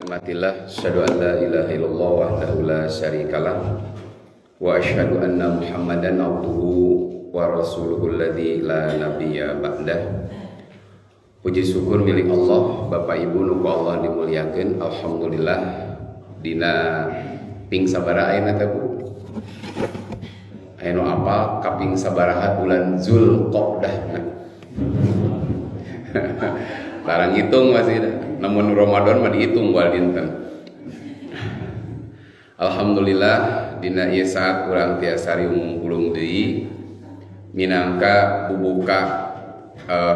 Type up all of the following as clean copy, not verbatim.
Alhamdulillah, asyhadu an la ilaha illallah wahdahu la syarikalah wa asyhadu anna Muhammadan abduhu wa rasuluhu alladzi la nabiyya ba'dah. Puji syukur milik Allah, Bapak Ibu nu ku Allah dimuliakeun. Alhamdulillah dina ping sabaraha ayeuna teh Bu? Anu apa kaping sabaraha bulan Zulqa'dah. Larang hitung masih dah. Namun Ramadan mah dihitung wal dinten. Alhamdulillah dina ieu saat urang tiasa riung deui minangka bubuka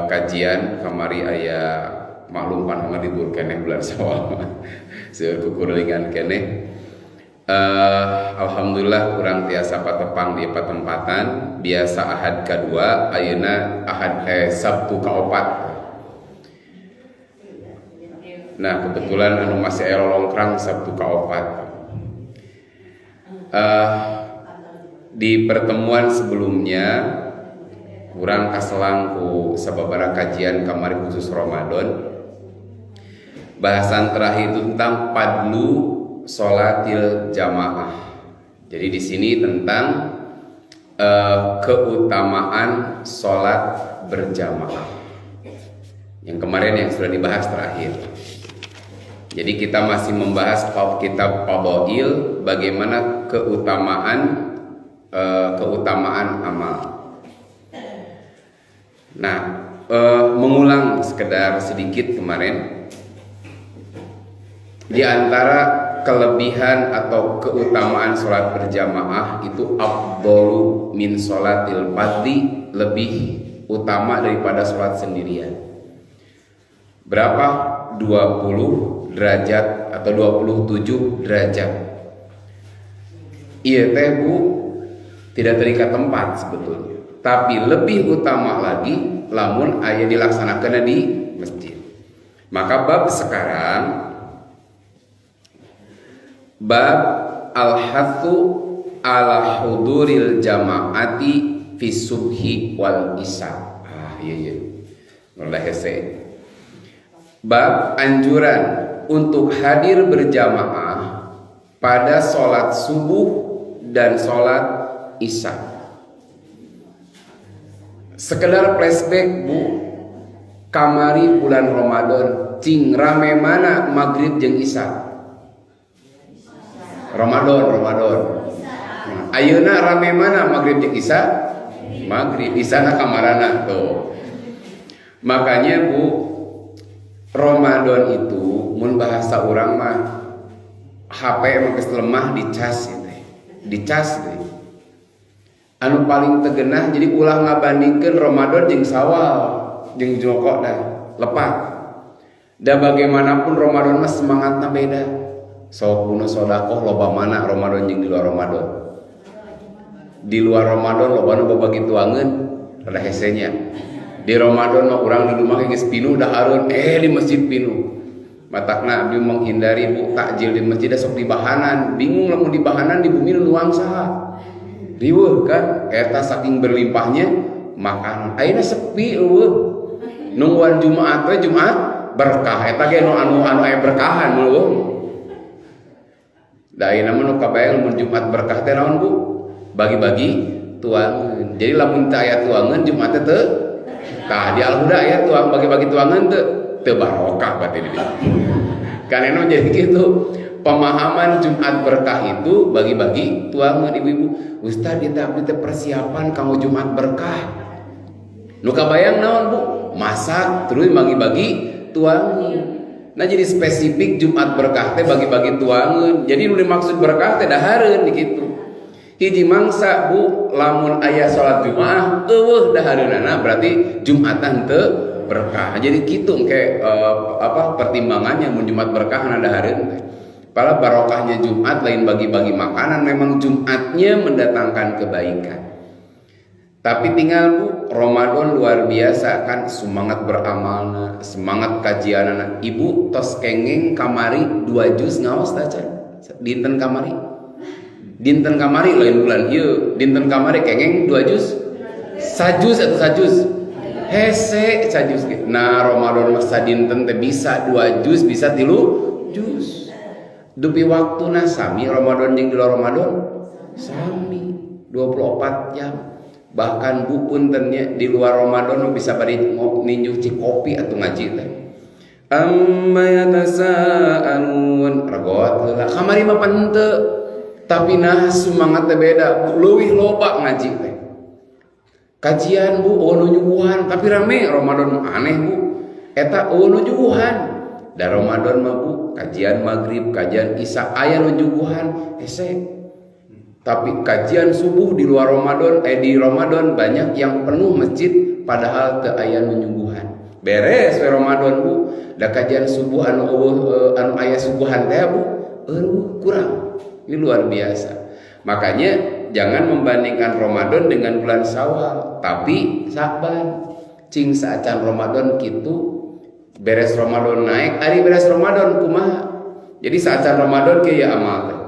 kajian kamari aya maklum panama libur keneh bulan Syawal. Seueur kukuringan keneh. Alhamdulillah urang tiasa patepang di patempatan biasa ahad kadua ayeuna ahad Sabtu kaopat. Nah kebetulan anu masih aya lolongkrang Sabtu kaopat. Di pertemuan sebelumnya urang kaselang ku sababaraha kajian kamari khusus Ramadan. Bahasan terakhir itu tentang padlu sholatil jamaah. Jadi di sini tentang keutamaan sholat berjamaah. Yang kemarin yang sudah dibahas terakhir. Jadi kita masih membahas kitab Fadhail, bagaimana keutamaan amal. Nah, mengulang sekedar sedikit kemarin. Di antara kelebihan atau keutamaan sholat berjamaah itu afdalu min sholatil fardhi, lebih utama daripada sholat sendirian. Berapa? 20 derajat atau 27 derajat. Iya teh Bu, tidak terikat tempat sebetulnya, tapi lebih utama lagi lamun aya dilaksanakeun di masjid. Maka bab sekarang bab al-hathu ala huduril jamaati fi subhi wal isya. Iya. Mulai hese. Bab anjuran untuk hadir berjamaah pada sholat subuh dan sholat isya. Sekedar flashback Bu, kamari bulan Ramadan cing rame mana maghrib jeung isya? Ramadan. Ayeuna rame mana maghrib jeung isya? Maghrib, isana kamarana tuh. Makanya Bu, Ramadan itu mun bahasa urang mah HP emang geus lemah dicas teh. Dicas teh. Anu paling tegenah jadi ulah ngabandingkeun Ramadan jeung Syawal, jeung Joko dah lepat. Da bagaimanapun Ramadan mah semangatna beda. Sok kuno sedekah loba mana Ramadan jeung di luar Ramadan. Di luar Ramadan loba nu babagi tuangeun rada hesenya. Di Ramadan mah urang di rumah geus pinuh dahareun di masjid pinuh. Matakna abdi menghindari Bu takjil di masjid sok di bahanan. Bingung lamun di bahanan di bumi nu nuang saha. Riweuh kan eta saking berlimpahnya makan. Ayeuna sepi eueuh. Nungguan Jumaat we Jumaat berkah eta ge anu aya berkahan eueuh. Da ayeuna mah nu kabayang mun Jumat berkah teh naon Bu? Bagi-bagi tuangan. Jadi lamun teu aya tuangan Jumat teh tah di Al-Huda ya tuang bagi-bagi tuangan teu barokah berarti di dieu. Kan eno jadi gitu. Pemahaman Jumat berkah itu bagi-bagi tuangan ibu-ibu. Ustaz eta abdi teh persiapan kanggo Jumat berkah. Nu kabayang naon Bu? Masak terus bagi-bagi tuangan. Nah jadi spesifik Jumat berkah teh bagi-bagi tuangan. Jadi nu dimaksud berkah teh dahareun gitu. Hiji mangsa Bu lamun aya salat Jumaah eueuh dahareunana berarti Jumatan teu berkah. Jadi kitu engke pertimbangannya mun Jumat berkah na dahareun teh. Pala barokahnya Jumat lain bagi-bagi makanan, memang Jumatnya mendatangkan kebaikan. Tapi tinggal Bu, Ramadan luar biasa kan semangat beramalna, semangat kajianana. Ibu tos kenging kamari 2 juz ngaos tah can? Dinten kamari. Dinten kamari lain bulan ieu, dinten kamari kengeng 2 juz. Sajuz atau sajuz. Hese sajuz. Nah, Ramadan mah sadinten teh bisa 2 juz, bisa 3 juz. dupi waktuna sami Ramadan jeung di luar Ramadan sami 24 jam. Bahkan Bu puntennya di luar Ramadan bisa bari ninju cik kopi atau ngaji teh. Amma yatasaalun ragot heula kamari mah panteu tapi nah semangat teh beda leuwih loba ngaji teh. Kajian Bu nu nyuguhan tapi rame Ramadan aneh Bu eta nu nyuguhan. Da Ramadan mah Bu kajian maghrib, kajian isya aya nu nyuguhan hese. Tapi kajian subuh di luar Ramadan di Ramadan banyak yang penuh masjid padahal teu aya nu nyuguhan. Beres we Ramadan Bu, da kajian subuh anu aya subuhan teh Bu, kurang. Ini luar biasa. Makanya jangan membandingkan Ramadan dengan bulan Syawal, tapi Sa'ban. Cing saacan Ramadan kitu beres Ramadan naik, ari beres Ramadan kumaha. Jadi saacan Ramadan kieu ya amal teh.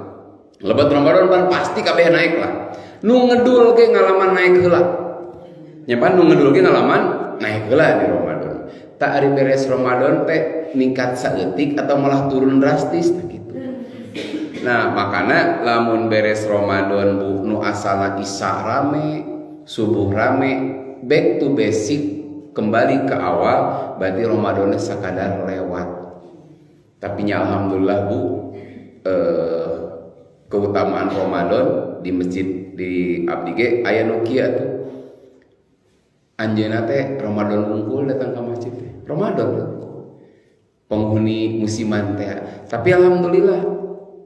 Lebat Ramadan kan pasti kabeh naik lah. Nu ngedul ke ngalaman naik heula. Nyapan nu ngedul ke ngalaman naik heula di Ramadan. Tak ari beres Ramadan teh ningkat saeutik atau malah turun drastis gitu. Nah, makana lamun beres Ramadan Bu nu asalna isya rame, subuh rame, back to basic, kembali ke awal, berarti Ramadannya sakadar lewat. Tapi nya alhamdulillah Bu, keutamaan Ramadan di masjid di abdi ge aya nu kieu tuh. Anjeunna teh Ramadan unggul datang ke masjid teh. Ramadan penghuni musiman teh. Tapi alhamdulillah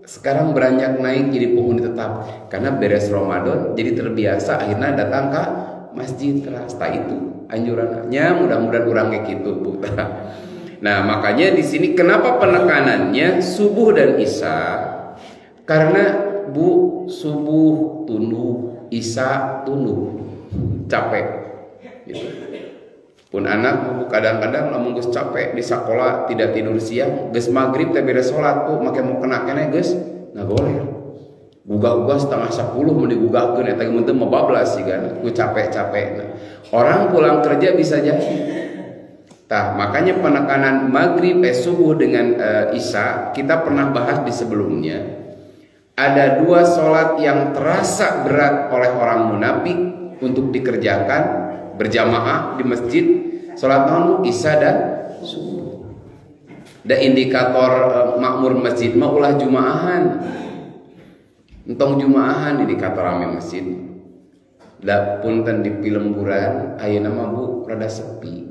sekarang beranjak naik jadi penghuni tetap karena beres Ramadan jadi terbiasa akhirnya datang ke masjid rasta itu anjurannya mudah-mudahan urang kayak gitu Bu. Nah, makanya di sini kenapa penekanannya subuh dan isya? Karena Bu subuh tunduh, isya tunduh, capek. Gitu. Pun anak Bu kadang-kadang lamun geus capek di sekolah tidak tidur siang, geus maghrib teh beres salat Bu make mau kena keneh geus ngagoler. Gugah-gugah setengah 10 mun digugahkeun eta mun teu mabablas sih kan, ku capek-capekna. Orang pulang kerja bisa jadi. Tah, makanya penekanan maghrib subuh dengan isya kita pernah bahas di sebelumnya. Ada dua sholat yang terasa berat oleh orang munafik untuk dikerjakan berjamaah di masjid. Sholat naon isya dan subuh. Da indikator makmur masjid mah ulah jumaahan. Entong jumaahan indikator rame masjid. Da punten di lemburan ayeuna mah Bu rada sepi.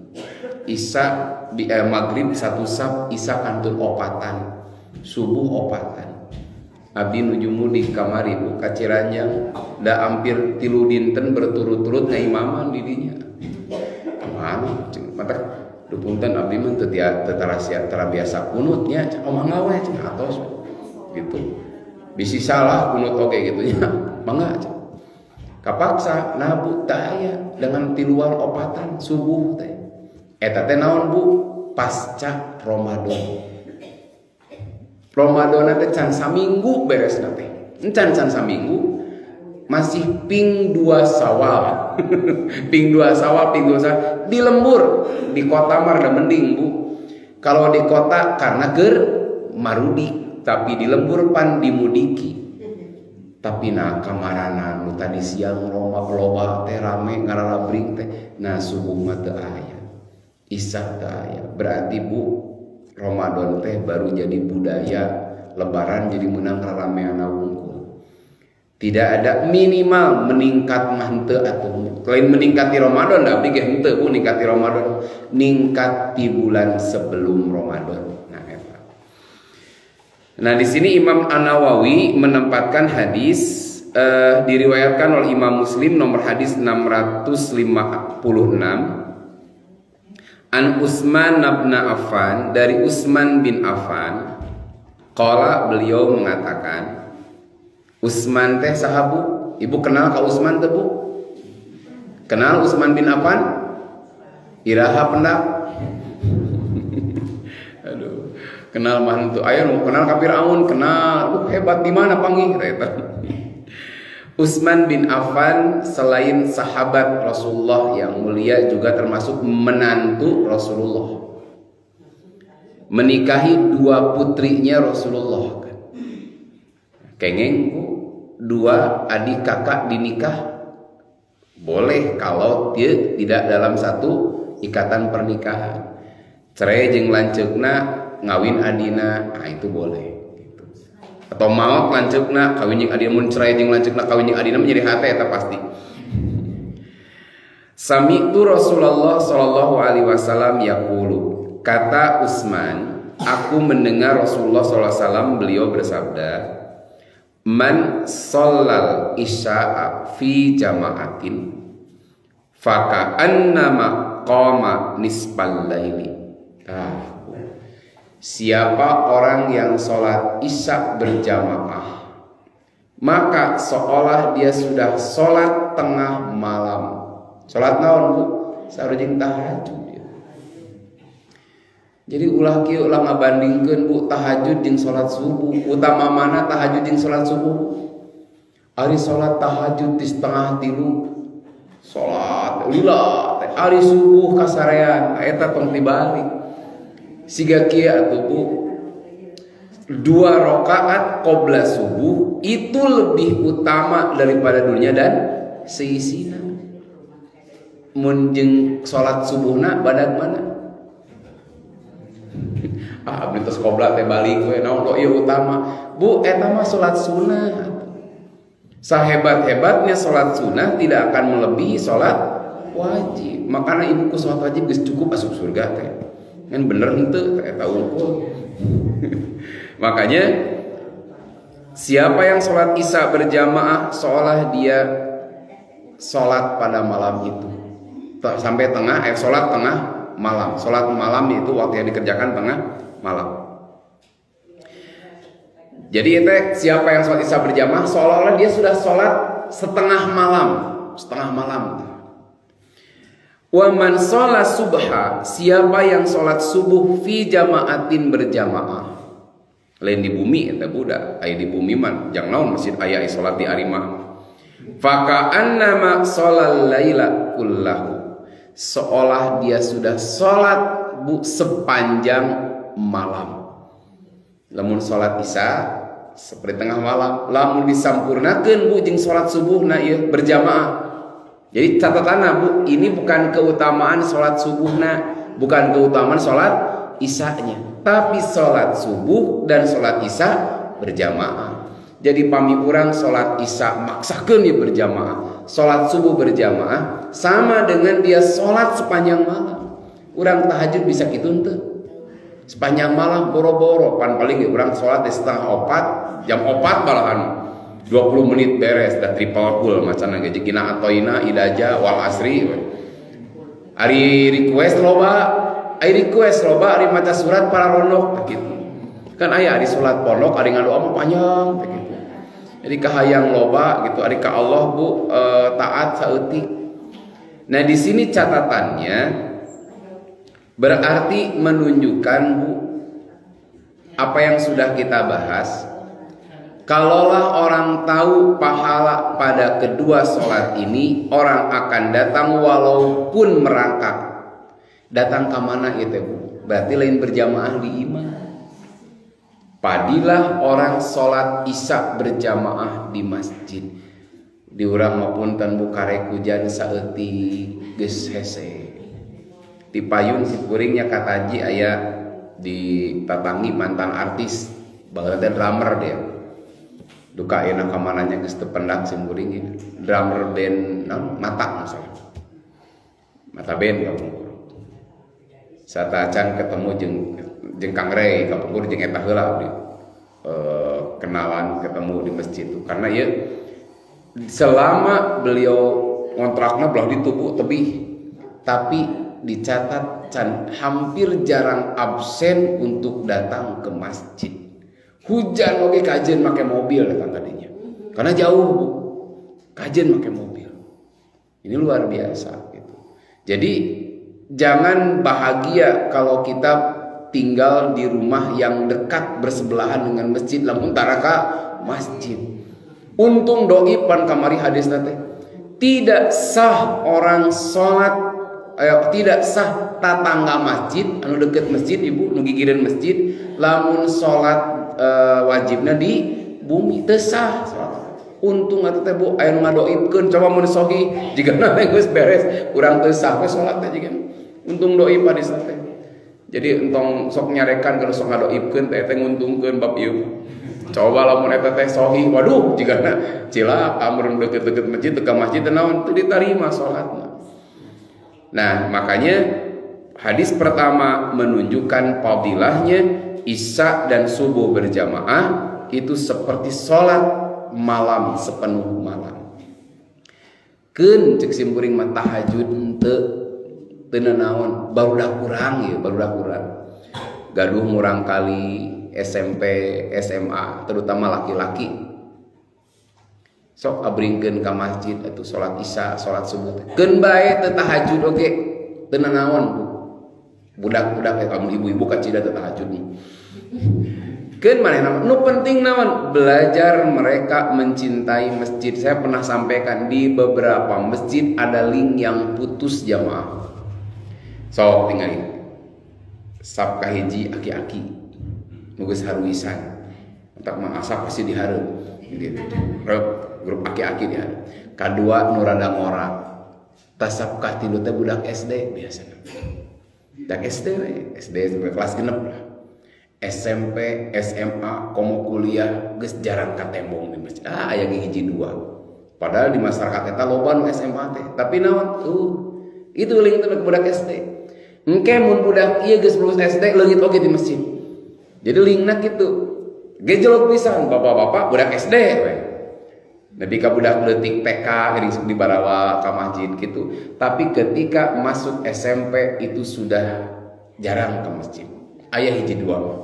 Isya maghrib satu sab, isya kantun opatan, subuh opatan. Abdi nuju mudik kamari Bu ka Ciranjang da hampir 3 dinten berturut-turut ngaimaman di dinya. Kemana cenah mata dupunten abdi mah teu biasa kunutnya omah ngawe cenah atos gitu. Bisi salah kunut oge gitu nya. Mangga cenah. Kapaksa nah Bu tah aya dengan tiluan opatan subuh teh. Eta teh naon Bu? Pasca Ramadan. Ramadan teh can saminggu beresna teh. Encan saminggu masih ping 2 Sawal. ping 2 Sawal di lembur. Di kota mah rada mending Bu. Kalau di kota karena ger marudik, tapi di lembur pan dimudiki. Tapi nah kamarana nu tadi siang loba teh rame ngaralabring teh. Nah subuh mah teu aya. Isya teu aya. Berarti Bu Ramadan teh baru jadi budaya, lebaran jadi menang rarameana wungkul. Tidak ada minimal meningkat mah henteu atuh. Lain meningkati Ramadan da abdi ge henteu Bu ningkati Ramadan, ningkat di bulan sebelum Ramadan. Nah eta. Nah di sini Imam An-Nawawi menempatkan hadis diriwayatkan oleh Imam Muslim nomor hadis 656 An Utsman bin Affan, dari Utsman bin Affan, qala beliau mengatakan, Utsman teh saha Bu? Ibu kenal ka Utsman teh Bu? Kenal Utsman bin Affan? Iraha pendak? Aduh, kenal mah teu aya nu kenal ka Firaun, kenal. Hebat di mana panggih eta? Utsman bin Affan selain sahabat Rasulullah yang mulia juga termasuk menantu Rasulullah. Menikahi 2 putrinya Rasulullah. Kengeng Bu, dua adik kakak dinikah boleh kalau dia tidak dalam satu ikatan pernikahan. Cerai jeung lanceukna ngawin adina, nah itu boleh gitu. Atau maot lanceukna kawin jeung adina, mun cerai jeung lanceukna kawin jeung adina menjadi hate eta pasti. Sami'tu Rasulullah sallallahu alaihi wasallam yaqulu, kata Utsman, aku mendengar Rasulullah sallallahu alaihi wasallam beliau bersabda, man shallal isya'a fi jama'atin faka annama qama nisfal laili. Siapa orang yang sholat isya berjamaah, maka seolah dia sudah sholat tengah malam. Sholat naon Bu? Sarujing tahajud ya. Jadi ulah kieu ulah ngabandingkeun Bu tahajud jeung sholat subuh. Utama mana tahajud jeung sholat subuh? Ari sholat tahajud di setengah tilu sholat lila, ari subuh kasarean eta tong dibalik. Siga kieu atuh Bu, 2 rakaat qobla subuh itu lebih utama daripada dunia dan seisina. Mun jeung salat subuhna badag mana? Abdi tos qobla teh balik we naon ieu utama. Bu, eta mah salat sunah. Sahebat-hebatnya salat sunah tidak akan melebihi salat wajib. Makana ibuku salat wajib geus cukup asup surga teh. Kan bener henteu eta unggul. Makanya siapa yang sholat isya berjamaah seolah dia sholat pada malam itu sampai sholat tengah malam. Sholat malam itu waktu yang dikerjakan tengah malam. Jadi siapa yang sholat isya berjamaah seolah-olah dia sudah sholat setengah malam. Wa man sholat subha, siapa yang sholat subuh fi jamaatin berjamaah. Lain di bumi eta budak, aya di bumi man jang naon masjid aya salat di arimah. Fa annama sholal laila kullahu, seolah dia sudah sholat Bu sepanjang malam. Lamun sholat isya seperti tengah malam, lamun disampurnakeun Bu jeung sholat subuhna ieu berjamaah. Jadi catatanna Bu, ini bukan keutamaan sholat subuhna, bukan keutamaan sholat isya-nya, tapi sholat subuh dan sholat isya berjamaah. Jadi pami urang sholat isya maksakeun dia berjamaah, sholat subuh berjamaah sama dengan dia sholat sepanjang malam. Urang tahajud bisa kitu henteu? Sepanjang malam boro-boro, pan paling urang sholat di setengah 4, jam 4 balahan 20 menit beres dan triple full macana ge jigina atoina idaja wal asri. Ari request loba ari maca surat para rondok gitu. Kan aya ari salat pondok ari ngadoa mah panjang gitu. Jadi kahayang loba gitu ari ka Allah Bu taat saeutik. Nah di sini catatannya berarti menunjukkan Bu apa yang sudah kita bahas. Kalaulah orang tahu pahala pada kedua sholat ini, orang akan datang walaupun merangkak. Datang ke mana itu Bu? Berarti lain berjamaah di imam. Padilah orang sholat isya berjamaah di masjid. Di urang maupun tan Bu karek hujan saeutik geus hese. Di payun si kuringnya kataji aya di tatangi mantan artis, baheula drummer dia. Duka enak kamananya geus teu pendak simkuring drummer band mata masalah. Mata band kapungkur. Satacan ketemu jeung Kang Rey kapungkur jeung eta heula abdi. Kenalan ketemu di masjid itu. Karena ya selama beliau kontrakna belah ditubuh tebih tapi dicatat hampir jarang absen untuk datang ke masjid. Hujan oke kajen pakai mobil datang tadinya. Karena jauh Bu. Kajen pakai mobil. Ini luar biasa gitu. Jadi jangan bahagia kalau kita tinggal di rumah yang dekat bersebelahan dengan masjid lamun taraka masjid. Untung doi pan kamari hadis nate. Tidak sah orang sholat tidak sah tatangga masjid anu deket masjid Ibu nu gigireun masjid lamun sholat wajibna di bumi teu sah salat. Untung atuh teh Bu aya nu ngadoibkeun coba mun sohi jigana geus beres urang teu sah we salat teh jigan. Untung doi padis teh. Jadi entong sok nyarekan kalau sok ngadoibkeun teh nguntungkeun bab ieu. Coba lamun eta teh sohi, waduh jigana cilaka amun deket-deket masjid teu ka masjid teh naon teu ditarima salatna. Nah, makanya hadis pertama menunjukkan fadilahnya isya dan subuh berjamaah itu seperti sholat malam sepenuh malam. Keun cek simpuring mah tahajud teu naon barudak kurang ya, barudak kurang. Gaduh murang kali SMP, SMA, terutama laki-laki. Sok abringkeun ka masjid atuh salat isya, salat subuh. Keun bae teu tahajud oge teu naon. Budak-budak kamu ibu-ibu kacida teu tahajud nih. Keun manehna nu penting naon? Belajar mereka mencintai masjid. Saya pernah sampaikan di beberapa masjid ada link yang putus jamaah. Sok tinggalin. Sab kahiji aki-aki. Nu geus haruisan. Entak mah asap pasti dihareup. Gitu. Grup aki-aki dihareup. Kadua nu rada ngora. Tasap ka tilu teh budak SD biasana. Budak SD we, SD sampai kelas 6 lah. SMP, SMA, komo kuliah geus jarang katembong di masjid. Aya hiji dua. Padahal di masyarakat eta loba nu SMA teh. Tapi naon? Itu link teh budak SD. Engke mun budak ieu geus lulus SD leungit oge di masjid. Jadi linkna kitu. Gejolok pisan bapak-bapak budak SD we. Nepi ka budak leutik TK geuning di barawa ka masjid gitu. Tapi ketika masuk SMP itu sudah jarang ke masjid. Aya hiji dua.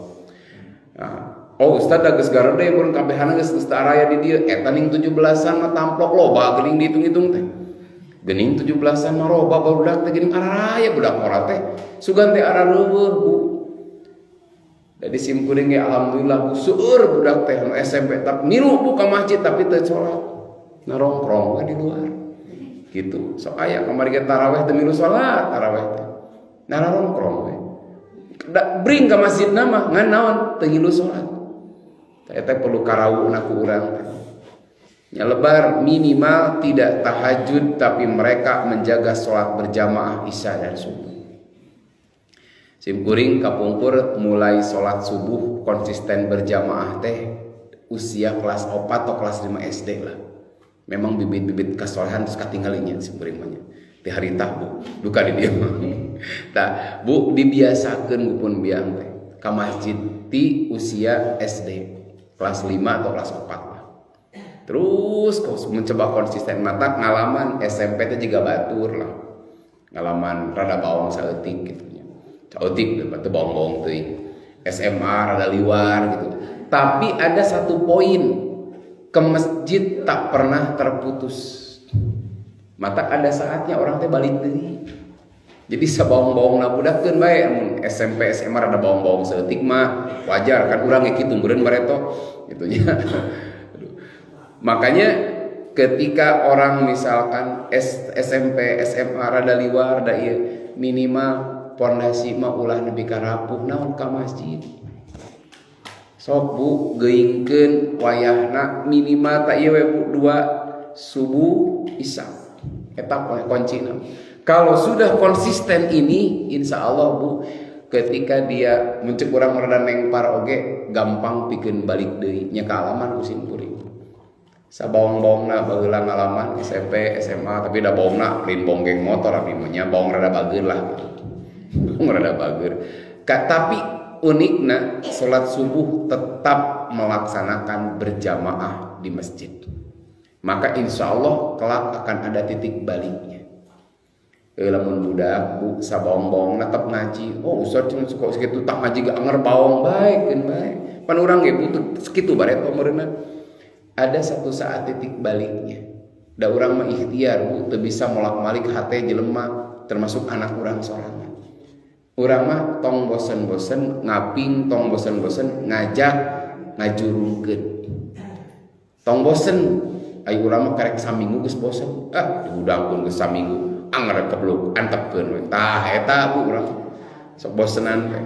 Nah, Ustaz da geus garede mun kabehana geus araya di dieu eta ning 17-an mah tamplok loba geuning dihitung-hitung teh. Geuning 17-an mah loba barudak teh geuning araya budak ora teh sugan teh ara leuweuh Bu. Jadi simkuring ge alhamdulillah Bu seueur budak teh nu SMP tapi milu Bu ka masjid tapi teu salat. Narongkrong di luar. Gitu. Sok aya kamari ge tarawih teu milu salat tarawih teh. Narongkrong we. Bring ke masjid nama ngan naon teu ngilu salat. Eta perlu karawuhna ku urang teh. Nya lebar minimal tidak tahajud tapi mereka menjaga salat berjamaah isya dan subuh. Simkuring kapungkur mulai salat subuh konsisten berjamaah teh usia kelas 4 atau kelas 5 SD lah. Memang bibit-bibit kasolehan terus katinggalinya simkuring mah. Di harita Bu duka di dieu. Tah Bu dibiasakeun Bu pun biang teh ka masjid ti usia SD kelas 5 atau kelas 4 lah. Terus mencoba konsisten mata ngalaman SMP teh juga batur lah. Ngalaman rada bawang saeutik gitu nya. Saeutik teh bawang-bawang teuing. SMA rada liwar gitu. Tapi ada satu poin ke masjid tak pernah terputus. Mata ada saatnya orang teh balik deui. Jadi sabawang-bawangna budakkeun bae mun SMP SMA rada bawang-bawang saeutik mah wajar kan urang ge kitu meureun bareto gitu nya. Makanya ketika orang misalkan SMP SMA rada liwar da ieu minimal pondasi mah ulah nepi ka rapuh naon ka masjid. Sok Bu geuingkeun wayahna minimal ta ieu we Bu 2 subuh isya. Eta kuncina. Kalau sudah konsisten ini, insya Allah Bu, ketika dia mencek urang rada nengpar oge, gampang pikeun balik deui nya ka alaman usin kuring. Sabawang-bawangna baheula ngalaman SMP, SMA, tapi da bawangna lain bonggeng motor abi nya bawang rada bageun lah. Bawang rada bageun. Tapi unikna salat subuh tetap melaksanakan berjamaah di masjid. Maka insya Allah kelak akan ada titik baliknya. Lamun budak Bu sabawang-bawang tetap ngaji. Oh Ustaz cuma suka segitu tak ngaji gak anger bawang baik kan baik. Pan urang ge butuh segitu bareto meureunna. Ada satu saat titik baliknya. Da urang mah ikhtiar Bu teu bisa molak-malik hate jelema termasuk anak urang sorangan. Urang mah tong bosen-bosen ngaping, tong bosen-bosen ngajak ngajurungkeun. Tong bosen ayo urang mah karek saminggu geus bosen. Diudangkeun geus saminggu anger kebluk antepkeun we. Tah eta Bu urang sok bosenan we.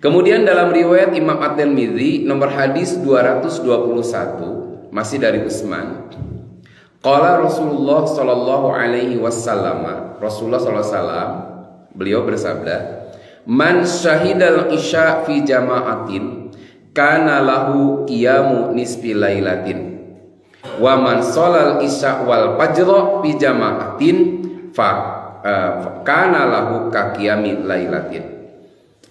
Kemudian dalam riwayat Imam At-Tirmidzi nomor hadis 221 masih dari Utsman. Qala Rasulullah sallallahu alaihi wasallam, Rasulullah sallallahu alaihi wasallam beliau bersabda, "Man syahidal isya fi jama'atin kana lahu qiyamu nisfi lailatin. Wa man sholal isya wal fajr fi jama'atin fa kana lahu ka qiyami lailatin."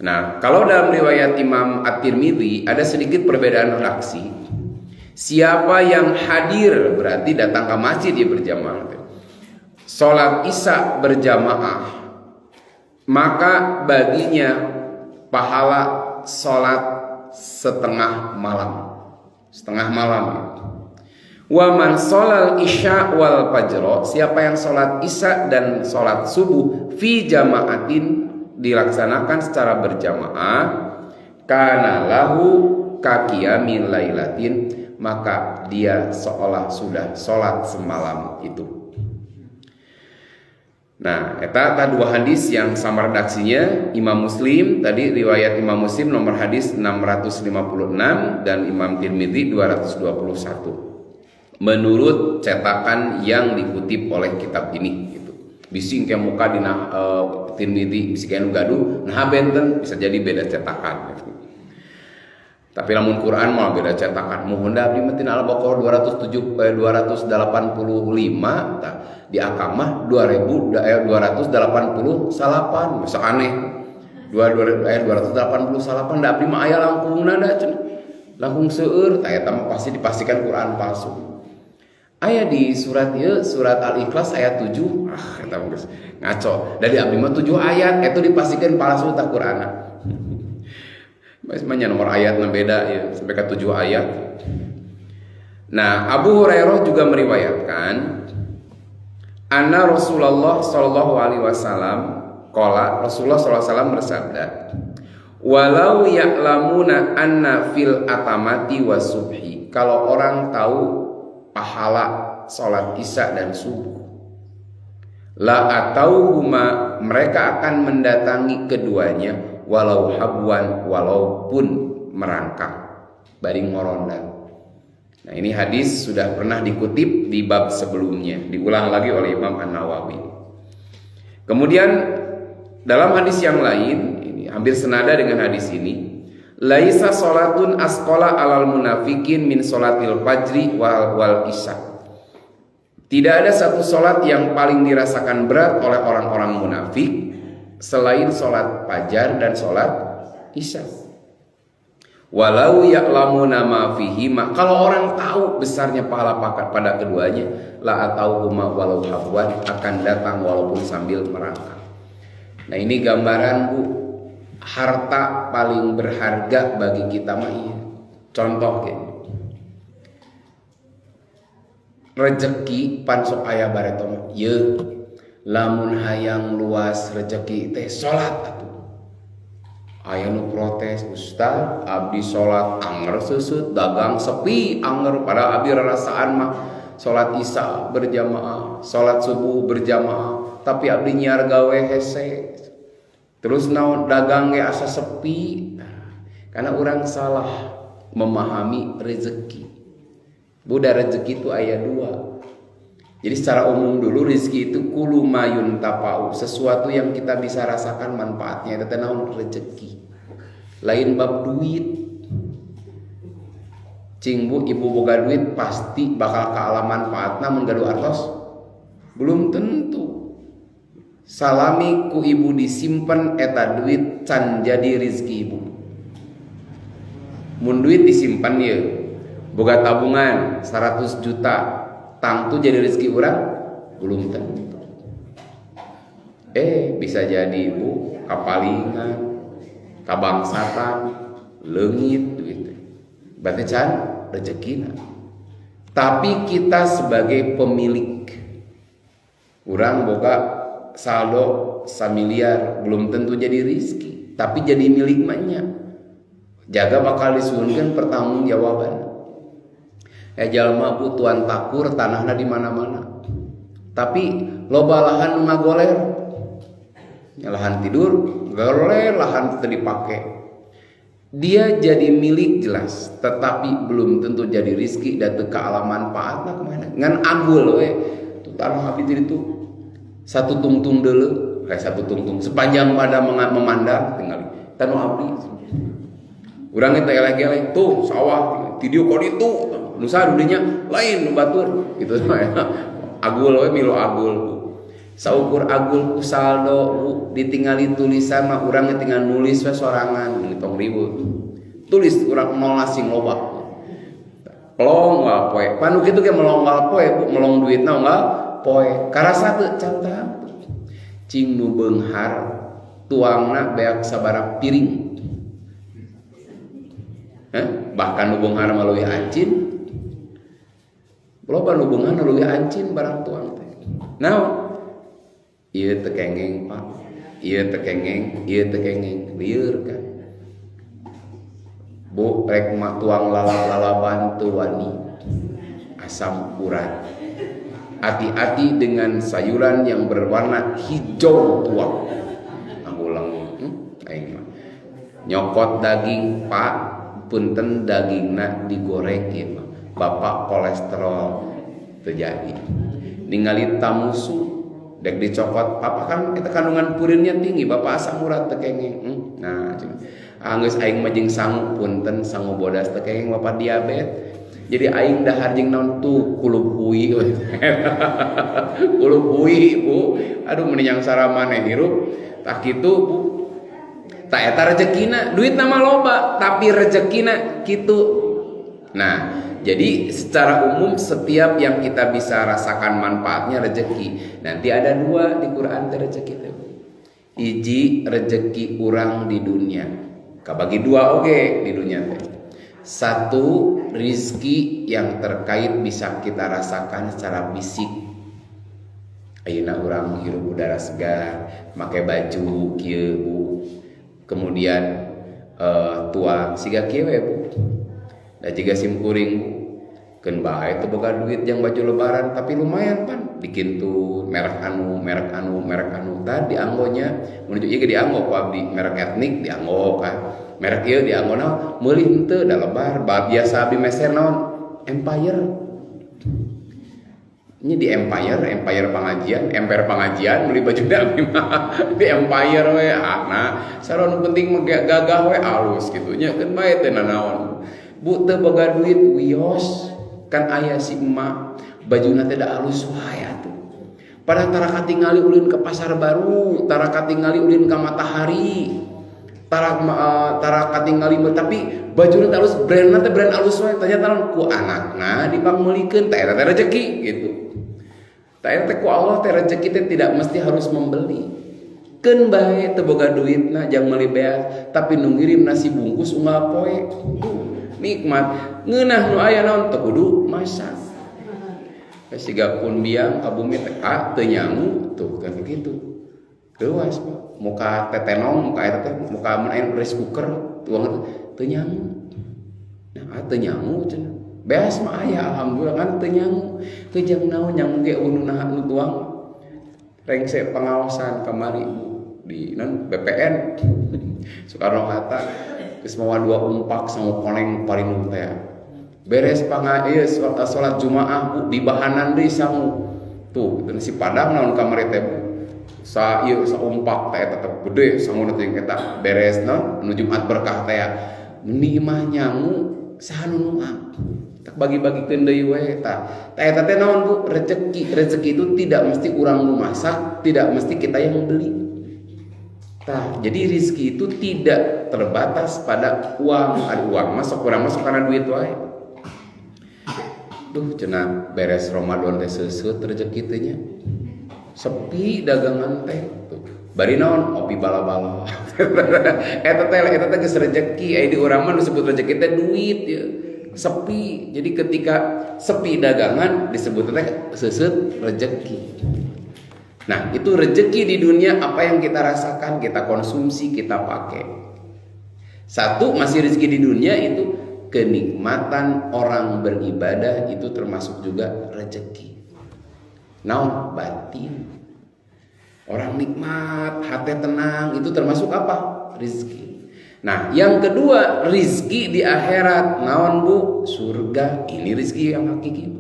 Nah, kalau dalam riwayat Imam At-Tirmidzi ada sedikit perbedaan redaksi. Siapa yang hadir berarti datang ke masjid dia berjamaah. Salat Isya berjamaah, maka baginya pahala salat setengah malam. Setengah malam. Wa man sholal isya wal fajr, siapa yang salat Isya dan salat subuh fi jama'atin dilaksanakan secara berjamaah, kana lahu kaqiyamin lailatin, maka dia seolah sudah sholat semalam itu. Nah, eta dua hadis yang sama redaksinya. Imam Muslim tadi riwayat Imam Muslim nomor hadis 656 dan Imam Tirmidzi 221. Menurut cetakan yang dikutip oleh kitab ini gitu. Bising ke muka dina Tirmidzi bisi kayak gaduh, nah benten bisa jadi beda cetakan. Tapi lamun Quran malah beda cetakan. Mohon abdi mah tina Al-Baqarah 285, tah di Akamah 2288. Masa aneh. 288 da abdi mah aya langkungna da cenah. Langkung seueur tah eta mah pasti dipastikan Quran palsu. Aya di surat ieu, surat Al-Ikhlas ayat 7. Eta mah geus ngaco. Dari abdi mah 7 ayat itu dipastikan palsu tah Qur'ana. Sebenarnya nomor ayatnya beda ya, sampai ke 7 ayat. Nah, Abu Hurairah juga meriwayatkan anna Rasulullah sallallahu alaihi wasallam qala, Rasulullah sallallahu alaihi wasallam bersabda, "Walau ya'lamuna anna fil atamati wasubhi." Kalau orang tahu pahala salat Isya dan subuh, la atauhuma, mereka akan mendatangi keduanya, walau habwan, walaupun merangkak bari ngorondang. Nah, ini hadis sudah pernah dikutip di bab sebelumnya, diulang lagi oleh Imam An-Nawawi. Kemudian dalam hadis yang lain, ini hampir senada dengan hadis ini, laisa salatun asqala alal munafikin min salatil fajri wal isya. Tidak ada satu salat yang paling dirasakan berat oleh orang-orang munafik selain salat fajar dan salat isya. Walau ya'lamuna ma fihi, kalau orang tahu besarnya pahala pada keduanya, la atauhuma walau habwan, akan datang walaupun sambil merangkak. Nah, ini gambaran Bu, harta paling berharga bagi kita mah iya. Contoh gini. Rezeki pan sok aya bareto mah ieu. Lamun hayang luas rezeki teh salat atuh. Aya nu protes, Ustaz, abdi salat anger seuseuh, dagang sepi anger, pada abdi rarasaan mah salat Isya berjamaah, salat subuh berjamaah, tapi abdi nyiar gawe hese. Terus naon dagang ge asa sepi. Karena orang salah memahami rezeki. Budak rezeki itu aya dua. Jadi secara umum dulu rezeki itu kulu mayun tapau, sesuatu yang kita bisa rasakan manfaatnya, itu naon rezeki. Lain bab duit. Cing Bu, ibu boga duit pasti bakal kaala manfaatna mun gaduh artos? Belum tentu. Salami ku ibu disimpen eta duit can jadi rezeki ibu. Mun duit disimpan ye, boga tabungan 100 juta, tangtu jadi rezeki orang belum tentu. Bisa jadi Bu kapalingan, kabangsatan, leungit duit. Berarti can rezekina. Tapi kita sebagai pemilik, orang boga saldo 1 miliar belum tentu jadi rezeki, tapi jadi milik mahnya. Jaga bakal disuhunkeun pertanggungjawaban. Jalma Bu tuan takur tanahna di mana-mana. Tapi loba lahan nu ngagoler. Lahan tidur, goler lahan teu dipake. dia jadi milik jelas, tetapi belum tentu jadi rizki dan teu kaala manfaatna kemana ngan agul we tu tanah abdi itu satu tungtung deuleu kayak satu tungtung sepanjang pada memandang tinggal tanu abdi urang teh eleh-eleh tuh sawah ti dieu kodi itu nusa dudinya lain nu batur gitu agul we milu agul saukur agul ku saldo bu ditingali tulisan mah urang tinggal nulis we sorangan ngitung ribu tulis urang nol asing loba pelong wal poe panu kitu ge melong wal poe bu melong duitna wal poe karasa teu cantang cing nu beunghar tuangna beak sabaraha piring bahkan nu beunghar mah leuwih ancin loba nu beunghar leuwih ancin barang tuang teh naon ieu teu kengeng Pak ieu teu kengeng lieur kan bu rek mah tuang lalaban teu wani asam urat hati-hati dengan sayuran yang berwarna hijau tua ulang aing mah nyokot daging Pak punten dagingna digoreng ieu mah bapak kolesterol terjadi ningali tamusu dek dicokot papa kan kita kandungan purinnya tinggi bapak asam urat teu kengeng nah geus aing mah jeung sangu punten sangu bodas teu kengeng bapak diabetes jadi aing dahar jeung naon tuh kulup hui kulup hui bu aduh mending yang saramane hirup tak kitu bu tak eta rezekina duit nama loba tapi rezekina kitu nah jadi secara umum setiap yang kita bisa rasakan manfaatnya rezeki. Nanti ada dua di Quran teh rezeki teh. Iji rezeki urang di dunia. Kabagi dua oge di dunia teh. Satu rizki yang terkait bisa kita rasakan secara fisik. Ayeuna urang hirup udara segar, make baju kieu. Kemudian tuang siga kieu we Bu. Da jiga simkuring keun bae teu boga duit yang baju lebaran tapi lumayan pan bikin tuh merek anu tadi dianggonya menuju ieu dianggo ku abdi merek etnik dianggo kan merek ieu dianggona meulih henteu da lebar biasa abdi meser naon Empire ini di Empire pengajian meuli baju abdi mah di Empire we nah saron penting gagah we alus kitu nya keun bae teh nanaon bu teu boga duit wios kan ayah si emak bajuna teh da alus wae atuh pada tara katingali ulin ke pasar baru tara katingali ulin ka matahari tara katingali tapi bajuna teh alus brandna teh brand alus wae ternyata ku anakna dipangmeulikeun teh eta teh rezeki gitu teh eta ku Allah teh rezeki teh tidak mesti harus membeli keun bae teu boga duitna jang meuli beas tapi nu ngirim nasi bungkus unggal poe nikmat ngeunah nu aya naon teu kudu masak siga pun biang ka bumi teh teu nyangu tuh kan begitu leuas muka tetenong muka eta teh muka mun aya rice cooker tuang teu nyangu nah teu nyangu cenah beas mah aya alhamdulillah kan teu nyangu teu jang naon nyangu ge ununa nu tuang rengse pengawasan kamari di non BPN Soekarno Hatta geus mawa 2 umpak sangu koneng parinun teh beres ieu salat Jumaah Bu di bahanan deui sangu tuh si padang naon kamari teh sa ieu saumpak teh eta teh gede sangu teh eta beres naon nu Jumat berkah teh ni mah nyangu saha nu nuang tak bagi-bagikeun deui we tah eta teh naon Bu rezeki itu tidak mesti urang nu masak tidak mesti kita yang beli. Nah, jadi rizki itu tidak terbatas pada uang. Ada uang masuk kurang masuk karena duit wae. Duh, cenah beres Ramadan teh seuseuh rezeki teh nya. Sepi dagangan teh. Bari naon opi bala-bala. Eta teh geus rezeki, aya di urang mah disebut rezeki teh duit ya. Sepi. Jadi ketika sepi dagangan disebut teh seuseuh rezeki. Nah itu rezeki di dunia apa yang kita rasakan, kita konsumsi, kita pakai. Satu masih rezeki di dunia itu kenikmatan orang beribadah itu termasuk juga rezeki. Naon batin. Orang nikmat, hati tenang itu termasuk apa? Rezeki. Nah, yang kedua, rizki di akhirat naon Bu? Surga. Ini rizki yang hakiki.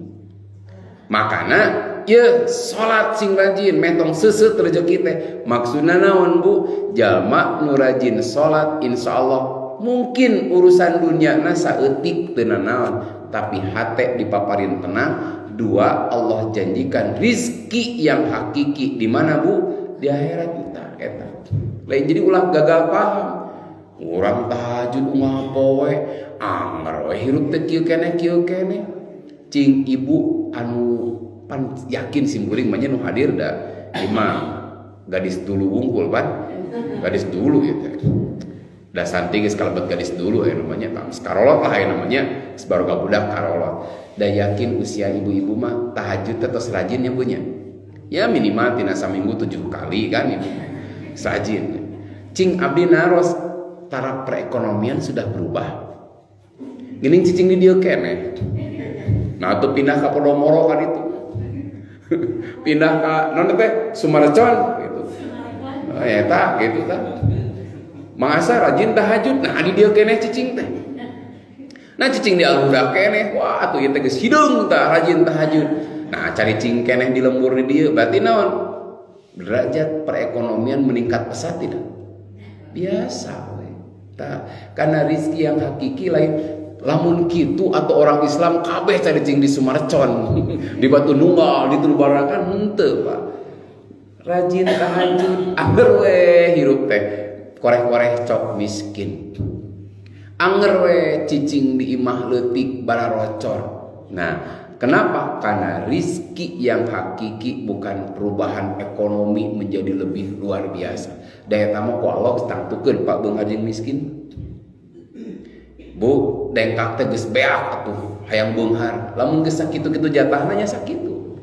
Makana ya salat sing rajin metong seuseut rezeki teh. Maksudna naon Bu? Jalma nu rajin salat insyaallah mungkin urusan dunia na saeutik teu naon, tapi hate dipaparin tenang. Dua, Allah janjikan rizki yang hakiki di mana Bu? Di akhirat kita eta. Lain jadi ulah gagal paham. Urang tahajud ngapoe anger we hirup teh kieu kene. Cing ibu anu pan yakin simkuring mah nya nu hadir da imam gadis dulu wungkul pan. Gadis dulu gitu. Da santing geus kalebet gadis dulu namanya tang karolot lah namanya sebaruga budak karolot. Da yakin usia ibu-ibu mah tahajud terus rajin ya punya. Ya minimal tina saminggu 7 kali kan ibu. Rajin. Cing abdi naros taraf perekonomian sudah berubah. Geuning cicing di dieu keneh. Nah atuh pindah ka Podomoro kan itu. Pindah ka naon teh Sumarecon gitu. Eta gitu kan. Mangasa rajin tahajud. Nah di dieu keneh cicing teh. Nah cicing di alhuda keneh, wah atuh ieu teh geus hideung tah rajin tahajud. Nah cari cing keneh di lembur di dieu, berarti naon? Derajat perekonomian meningkat pesat tidak? Biasa we. Tah, karena rizki yang hakiki lain lamun kitu atau orang Islam kabeh cari cing di Sumarecon, di Batu Nunggal, di Tulubarakan henteu, Pak. Rajin tahajud, anger we hirup teh koreh-koreh cok miskin. Anger we cicing di imah leutik bararocor. Nah, kenapa? Karena rizki yang hakiki bukan perubahan ekonomi menjadi lebih luar biasa. Daya tamu ku Allah tangtukeun Pak Beung Hajing miskin. Bu, dengkak teh geus beak atuh hayang beunghar. Lamun geus sakitu-kitu jatahna nya sakitu.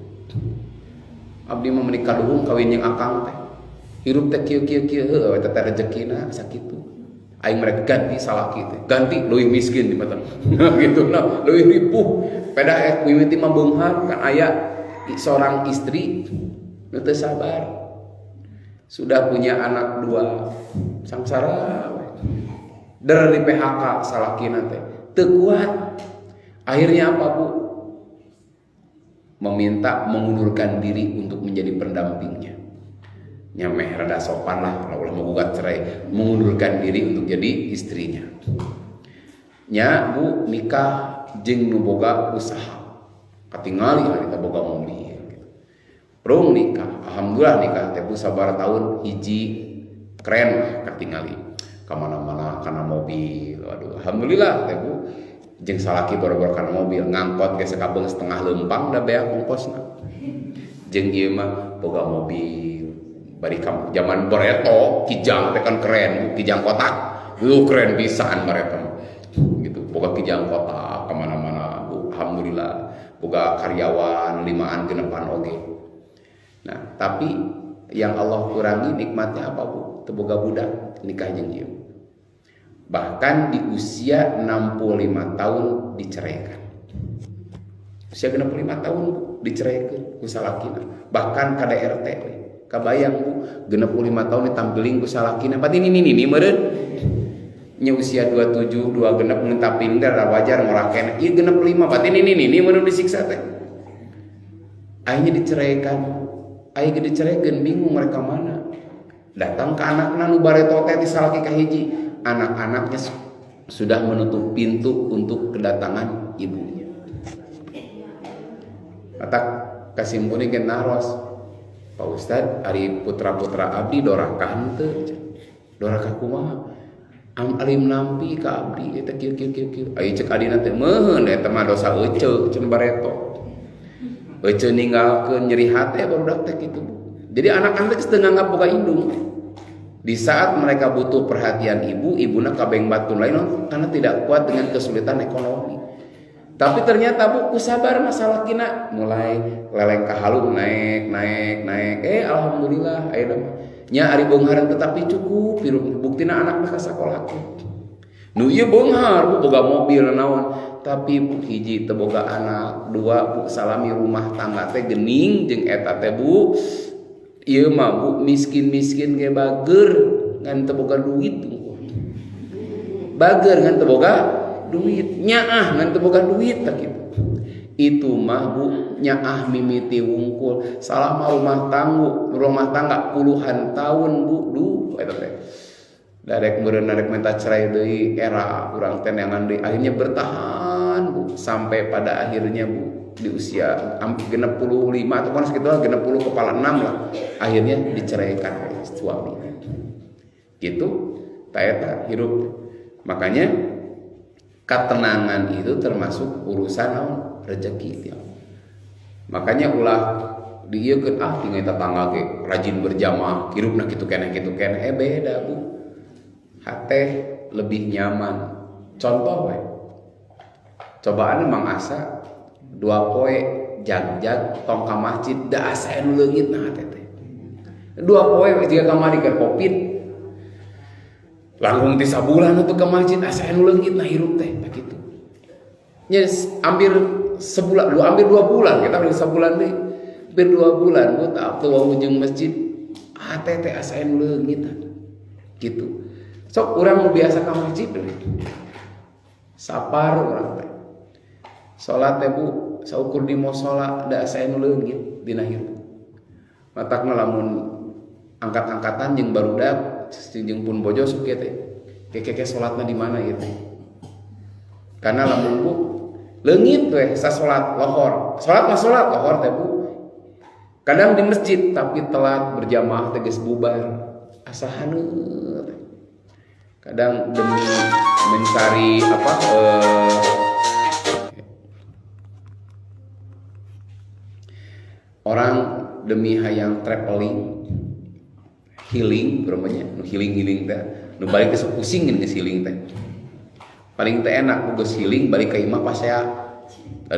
Abdi mah menikah duhung kawin jeung akang teh. Hirup teh kieu-kieu heueuh we teh rezekina sakitu. Aing mereka ganti salaki teh, ganti leuwih miskin di mata. Gitu nah, leuwih ripuh. Pedah mimiti mah beunghar kan aya seorang istri nu teu sabar. Sudah punya anak 2, sangsara we. Der di PHK salakina teh, teu kuat. Akhirnya apa, Bu? Meminta mengundurkan diri untuk menjadi pendampingnya. Nyameh rada sopan lah kalau ulah menggugat cerai, mengundurkan diri untuk jadi istrinya. Nya Bu nikah jeung nu boga usaha. Katingali harita boga mobil. Prung nikah, alhamdulillah nikah teh Bu sabar tahun hiji keren lah katingali. Ka mana-mana kana mobil. Waduh, alhamdulillah teh Bu. Jeung salaki boro-boro kana mobil ngangkot ge sakabeung setengah lempang da beak ongkosna. Jeung ieu mah boga mobil. Bari zaman Boreto, kijang teh kan keren, kijang kotak. Lu keren pisan mereka. Gitu, boga kijang kotak kemana-mana. Alhamdulillah, boga karyawan 5an genepan oge. Nah, tapi yang Allah kurangi nikmatnya apa, Bu? Teu boga budak, nikah jeung ieu. Bahkan di usia 65 tahun diceraikan. Usia 65 tahun Bu, diceraikan ku salakina. Bahkan KDRT we. Kabayang Bu, 65 tahun ditampiling ku salakina. Pati ini meureun. Nya usia 27, 2 genep ngentapin teh wajar ngoraken. Ieu 65, pati ini meureun disiksa teh. Akhirnya diceraikan. Aing diceraikan bingung mereka mana. Datang ke anakna nu bareto teh di salaki ka hiji. Anak-anaknya sudah menutup pintu untuk kedatangan ibunya. Matak kasimpuni gen naros. Pak Ustad, ari putra-putra abdi dorakah henteu? Dorakah kumaha? Alim nampi ka abdi eta kieu. Ai cek adina teh meuheun eta mah dosa euceuk cenah bareto. Euceuk ninggalkeun nyeri hate barudak teh kitu. Jadi anak-anak geus teu nganggap boga indung. Di saat mereka butuh perhatian ibu, ibuna kabeng batun lain karena tidak kuat dengan kesulitan ekonomi. Tapi ternyata Bu sabar masalah kina mulai leleng ka halu naik. Alhamdulillah ayeuna nya ari beunghar tetapi cukup buktina anakna ka sakola. Nu ieu beunghar Bu boga mobil naon, tapi Bu hiji teu boga anak, 2 Bu salami rumah tangga teh geuning jeung eta teh Bu ieu mah Bu miskin ge bageur ngan teu boga duit. bager ngan teu boga duit, nyaah ngan teu boga duit tak kitu. Itu mah Bu, nyaah mimiti wungkul salama rumah tangga puluhan tahun Bu, eta teh. Darek meureun darek minta cerai deui era urang teh neangan deui, akhirnya bertahan Bu sampai pada akhirnya Bu di usia genep 55 atau kan sekitar genep 10 kepala 6 lah, akhirnya diceraikan oleh suami. Gitu ta eta hirup. Makanya ketenangan itu termasuk urusan rezeki. Makanya ulah dieukeun tinggal tetangga ge rajin berjamaah hirupna kitu keneh beda Bu. Hate lebih nyaman. Contoh we. Cobaan mang asa 2 poe jag-jag tong ka masjid da asa anu leungit nah hate teh. 2 poe jiga kamari keur Covid. Langkung 3 bulan atuh ka masjid asa anu leungit nah hirup teh kitu. Nya hampir sebulan, hampir 2 bulan kita beli sebulan deh. Hampir 2 bulan Bu tak teu ujung masjid. Hate teh asa anu leungit gitu. Sok urang mau biasa ka masjid deui. Sapar urang teh. Salat teh Bu, saukur di mushola da asa anu leungit dina hirup. Matakna lamun angkat-angkatan jeung barudak jeung pun bojo sok teh. Keke salatna di mana ieu teh. Karena lamun Bu leungit we sasolat lohor. Salat mah salat lohor teh Bu. Kadang di masjid tapi telat berjamaah teh geus bubar. Asa haneuh teh. Kadang demi mencari orang demi hayang traveling healing berumanya healing teh nu balik ke pusing geus healing teh paling teh enak geus healing balik ke imah pas saya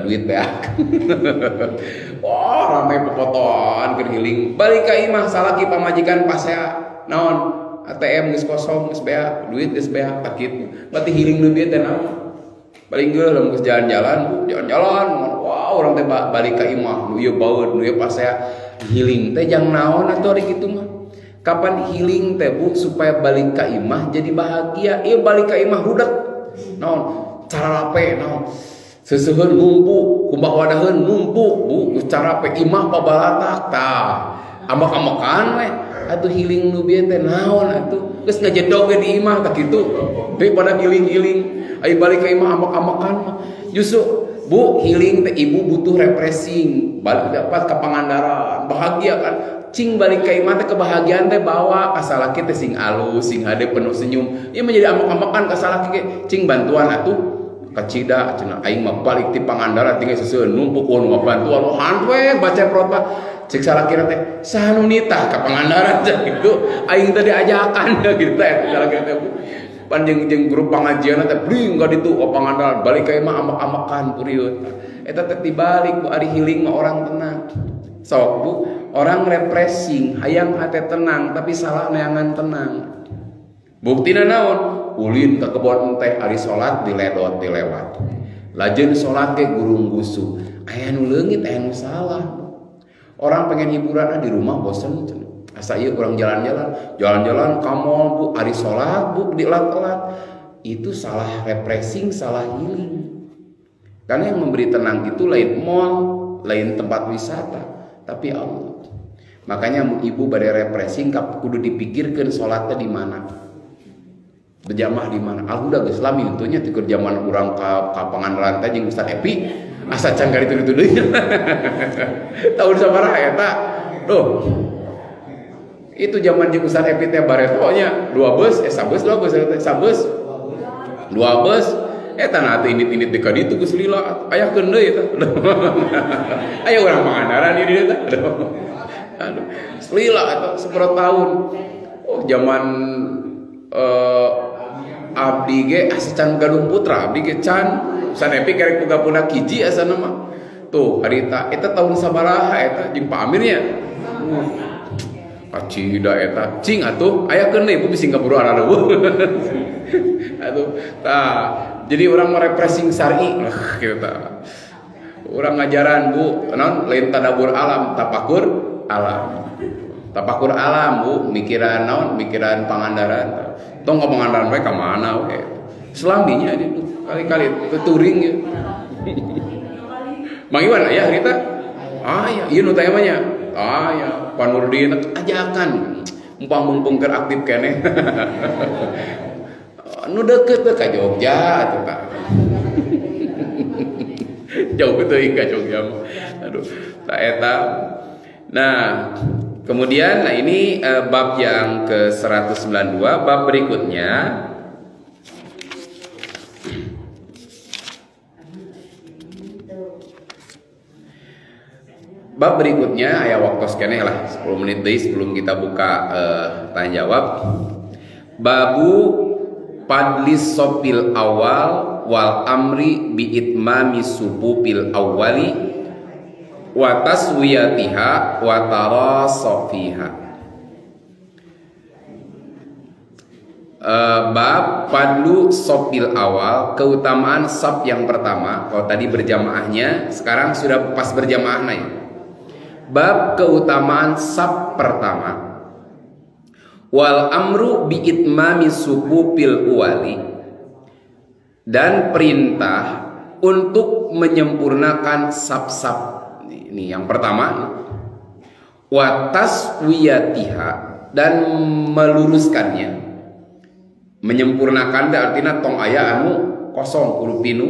duit beak wah rame pepotoan keur healing balik ke imah salaki pamajikan pas saya naon ATM geus kosong geus beak duit geus beak tak kitu berarti healing nu bieu teh naon paling geuleuh geus jalan-jalan wah urang teh balik ka imah nu ieu baeud nu ieu pas saya healing teh jang naon atuh ari kitu mah kapan healing teh Bu supaya balik ka imah jadi bahagia ieu balik ka imah hudak naon cara lape naon seuseheun numpuk kumbah wadaheun numpuk Bu cara pe imah babalatak tah ambak-ambakan we atuh healing nu bieu teh naon atuh geus ngajedog di imah tak kitu daripada healing ai balik ka imah ambak-ambakan justru Bu healing teh ibu butuh refreshing balik dapat ke Pangandaran bahagia kan cing balik ka imah teh kebahagiaan teh bawa ka salaki teh sing alus sing hade penuh senyum ieu menjadi ambak-ambakan ka salaki ge cing bantuan atuh ka cida cenah aing mah balik ti Pangandaran tinggal seuseun numpuk nu bantuan hanwe baca prot cek salaki teh saha nu nitah ka Pangandaran gitu aing teh diajakan gitu teh salaki teh panjang grup pengajian teh bling ka ditu ka Pangandaran balik ka imah ambak-ambakan puriut eta teh dibalik Bu ari healing mah orang tenang sok Bu orang refreshing hayang hate tenang tapi salah neangan tenang buktina naon ulin ke kebon teh ari salat dilewat lajeun salat ge gurung gusu aya nu leungit aya nu salah orang pengen hiburan di rumah bosen asa ieu urang jalan-jalan ka mall Bu ari salat Bu dilat-lat itu salah refreshing salah healing karena yang memberi tenang itu lain mall lain tempat wisata tapi Allah makanya ibu bade refreshing kudu dipikirkeun salatnya di mana berjamaah di mana alhamdulillah geus lami untunya ti keur zaman urang ka Pangandaran teh jeung Ustaz Epi asa can kali itu deui tahun sabaraha eta tuh itu zaman jeung Ustaz Epi teh baretonya 2 bus 2 bus eta na teh init-init di ka ditu geus lila ayahkeun deui eta aya urang Pangandaran ieu dieu teh aduh lila eta 10 tahun oh zaman abdi ge asa can Gadung Putra abdi ge can sanepi kerek boga hiji asana mah tuh harita eta tahun sabaraha eta jeung Pak Amirnya acida eta cing atuh aya keun ibu bisi kaburu arareueuh atuh tah jadi urang refreshing syar'i kitu tah urang ngajaran Bu naon lain tadabur alam tapakur alam Bu mikiran naon mikiran Pangandaran tong ka Pangandaran we ka mana we Selaminya itu kali-kali turing ya. Mang Iwan aya harita? Ya, ieu nu teh mah nya. Ya, Panurdin ajakan. Mumpung keur aktif keneh. Nu deukeut teh ka Jogja atuh Pak. Jauh teuing ka Jogja. Aduh, tak eta. Nah, kemudian ini bab yang ke-192, bab berikutnya aya waktu keneh lah 10 menit deui sebelum kita buka tanya jawab. Babu padlis sopil awal wal amri bi itmami supupil awwali wa taswiyatiha wa tarasafiha. Bab padlu sopil awal, keutamaan saf yang pertama. Kalau tadi berjamaahnya, sekarang sudah pas berjamaahnya ya. Bab keutamaan saf pertama. Wal amru bi itmami supupil uwali, dan perintah untuk menyempurnakan saf-saf. Ini yang pertama. Wa taswiyatiha, dan meluruskannya. Menyempurnakan artinya tong aya anu kosong kudu pinu,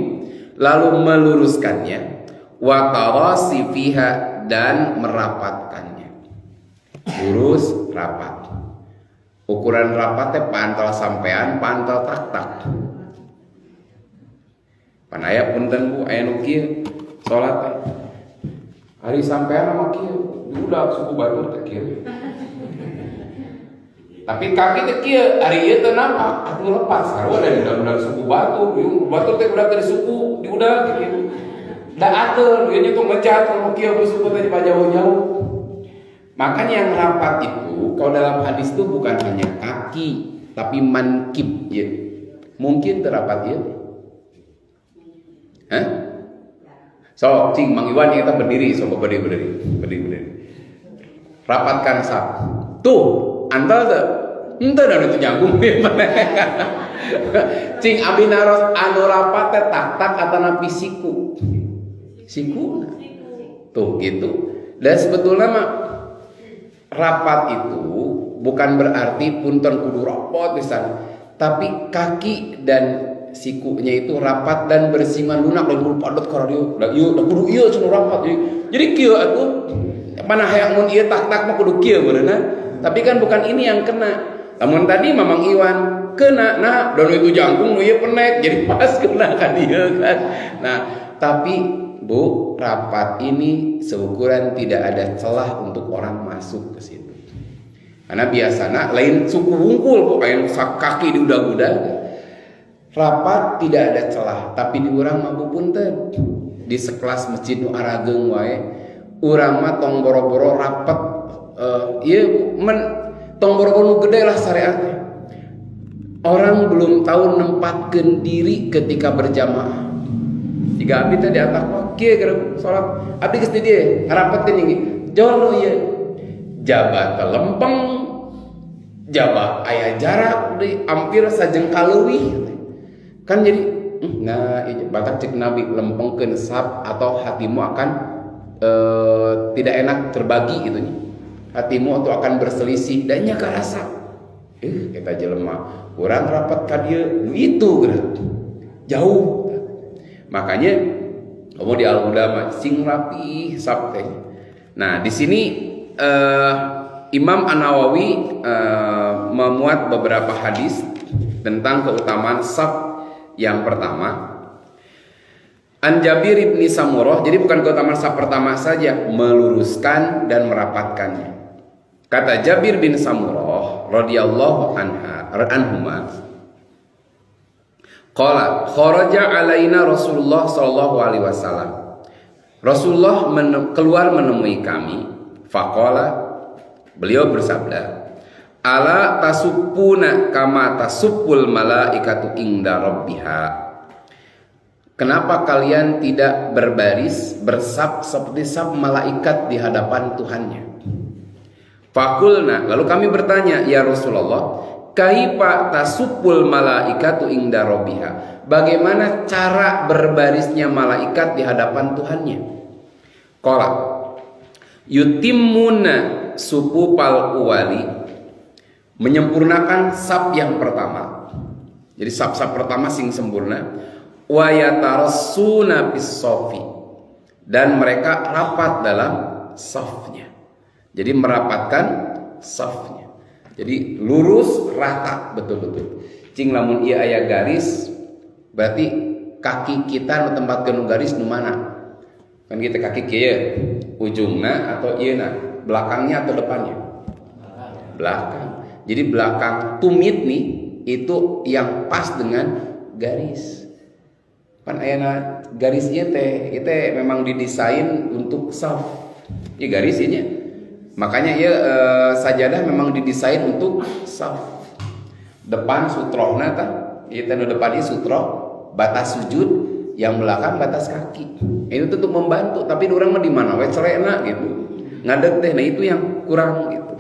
lalu meluruskannya. Wa tarasifiha, dan merapatkannya. Lurus rapat. Ukuran rapatnya pantal sampean, pantal tak. Panaya punten Bu, aya nu kieu salat hari sampean mah kieu, diudag suku batur teh kieu. Tapi kaki teh kieu, ari ieu teh nampak atuh lepas sarua dari udag suku batur, batur teh udah dari suku diudag kieu. Da atur, ieu tuh ngejat kalau kieu suku teh jauh-jauh. Makanya yang rapat itu kalau dalam hadis itu bukan hanya kaki, tapi mankib ya. Mungkin terapat ya. So, cing Mang Iwan kita berdiri, coba berdiri. Rapatkan saf. Tuh, antal tuh. Ente dan itu nyambung cing abi naros anu rapat teh tak atana pisiku. Siku. Tuh gitu. Dan sebetulnya mah rapat itu bukan berarti punten kudu rapot pisan, tapi kaki dan sikunya itu rapat dan bersiman lunak dan kudu padot ka radio. Da ieu da kudu ieu cenah rapat. Jadi kieu atuh mana hayang mun ieu tak mah kudu kieu beunana. Tapi kan bukan ini yang kena. Lamun tadi Mamang Iwan kena nah dan itu jangkung nu ieu penek jadi pas kena ka dieu kan. Nah, tapi Bu, rapat ini seukuran tidak ada celah untuk orang masuk ke situ. Karena biasanya lain suku wungkul kok lain kaki diudag-udag. Rapat tidak ada celah, tapi di urang mah punten di sekelas masjid nu arageung wae, urang mah tong boro-boro rapet ieu tong boro-boro nu gede lah syariatnya. Orang belum tahu nempatkeun diri ketika berjamaah. Jika abdi teh di atas mah kieu keur salat, abdi geus di dieu harapetkeun tinggi. Jolo ieu jabat lempeng, jabat aya jarak di hampir sajengkal leuwih. Kan jadi nah batak cek Nabi lempengkeun saf atau hatimu akan tidak enak terbagi gitu nya. Hatimu atau akan berselisih dan nya karasa. Kita jelema urang rapat ka dieu itu geus jauh. Makanya kamu di Al-Huda mah sing rapi saf teh. Nah, di sini Imam An-Nawawi memuat beberapa hadis tentang keutamaan saf yang pertama. An Jabir bin Samurah, jadi bukan keutamaan saf pertama saja, meluruskan dan merapatkannya. Kata Jabir bin Samurah radhiyallahu anhuma, qala kharaja alaina Rasulullah sallallahu alaihi wasallam. Rasulullah keluar menemui kami. Faqala, beliau bersabda, ala tasuppuna kama tasuppul malaikatu inda rabbiha. Kenapa kalian tidak berbaris bersaf seperti saf malaikat di hadapan Tuhannya? Fakulna, lalu kami bertanya, ya Rasulullah, kaifa tasupul malaikatu inda rabbiha. Bagaimana cara berbarisnya malaikat di hadapan Tuhannya? Qala yutimmuna supupal uwali, menyempurnakan saf yang pertama. Jadi saf pertama sing sempurna. Wa yatarassuna bis sofi, dan mereka rapat dalam safnya. Jadi merapatkan safnya. Jadi lurus rata betul-betul. Cing lamun ieu aya garis, berarti kaki kita nu tempatkeun garis nu mana? Kan kita kaki kieu, ujungna atau ieuna, belakangnya atau depannya? Belakang. Jadi belakang tumit nih itu yang pas dengan garis. Kan ayana garis ieu teh, memang didesain untuk saf. Ieu garis ieu nya. Makanya ieu sajadah memang didesain untuk saf. Depan sutrona tah, ieu teh nu depan ieu sutro, batas sujud, yang belakang batas kaki. Itu untuk membantu, tapi urang mah di mana we cerena gitu. Ngadeg teh, nah itu yang kurang gitu.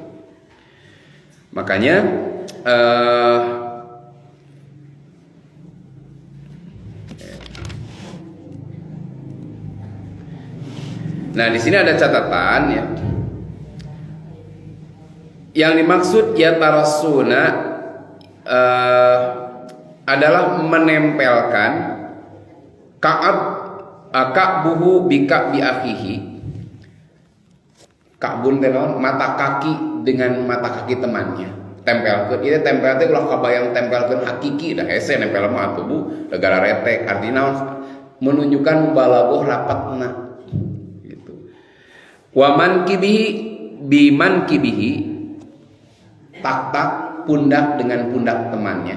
Makanya nah di sini ada catatan ya. Yang dimaksud ya tarasuna adalah menempelkan ka'buhu bika bi akhihi. Ka'bun teh mata kaki dengan mata kaki temannya. Tempelkeun ieu tempel teh ulah kabayang tempelkeun hakiki dah hese nempel mah atuh Bu, negara retek artina menunjukkan balagoh rapatna. Waman kibihi biman kibihi, tak pundak dengan pundak temannya.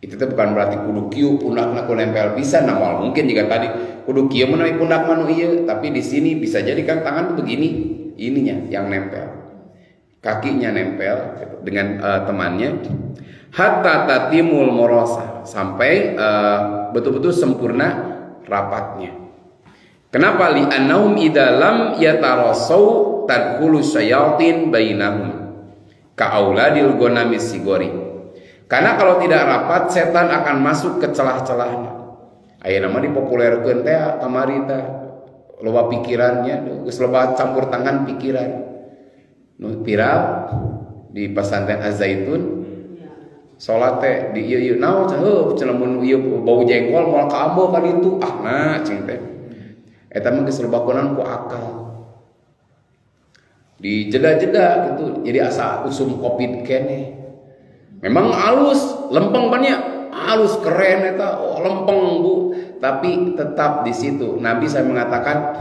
Itu tuh bukan berarti kudu kieu pundakna ku nempel bisa, nah mungkin jika tadi kudu kieu menawi pundak manu ieu, tapi di sini bisa jadi kan tangan tuh begini, ininya yang nempel, kakinya nempel gitu, dengan temannya. Hatta tatimul morosa, sampai betul-betul sempurna rapatnya. Kenapa? Li'annahum idza lam yatarasau tadkhulu syayatin bainahum ka'auladil gonamis sigori. Karena kalau tidak rapat setan akan masuk ke celah-celahnya. Ayeuna mah dipopulerkeun teh kamari teh loba pikirannya, geus loba campur tangan pikiran. Nu viral di pesantren Az-Zaitun salat teh di ieu naon heuh cenah mun ieu bau jengkol moal ka ambeul kan itu nah cing teh. Eta mah geus lobakonan ku akal. Di jeda-jeda gitu, jadi asa usum covid kene. Memang halus, lempeng banyak, halus keren eta, oh lempeng Bu. Tapi tetap di situ Nabi saya mengatakan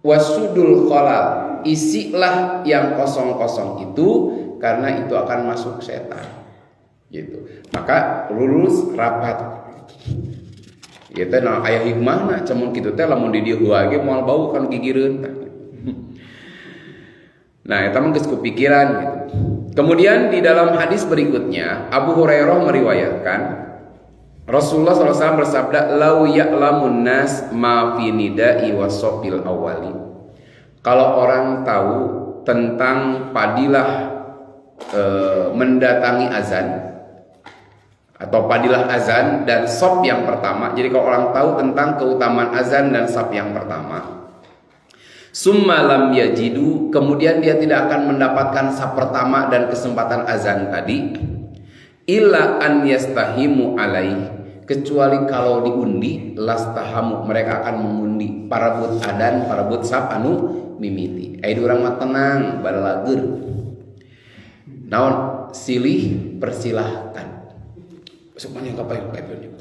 wasudul khalal, isilah yang kosong-kosong itu karena itu akan masuk setan. Gitu. Maka lurus rapat. Gitu nah aya hikmahna camun kitu teh lamun di dieu ge moal bau kan gigireun. Nah eta mah geus kupikiran gitu. Kemudian di dalam hadis berikutnya Abu Hurairah meriwayatkan Rasulullah SAW bersabda lau ya'lamun nas ma fi nida'i wasofil awali. Kalau orang tahu tentang fadilah mendatangi azan atau fadilah azan dan saf yang pertama. Jadi kalau orang tahu tentang keutamaan azan dan saf yang pertama, summa lam yajidu, kemudian dia tidak akan mendapatkan saf pertama dan kesempatan azan tadi, illa an yastahimu alaih, kecuali kalau diundi, lastahamu, mereka akan mengundi parabut adan, parabut saf anu mimiti. Ai urang mah tenang, balalagur. Naon silih persilahkan. Semuanya kapan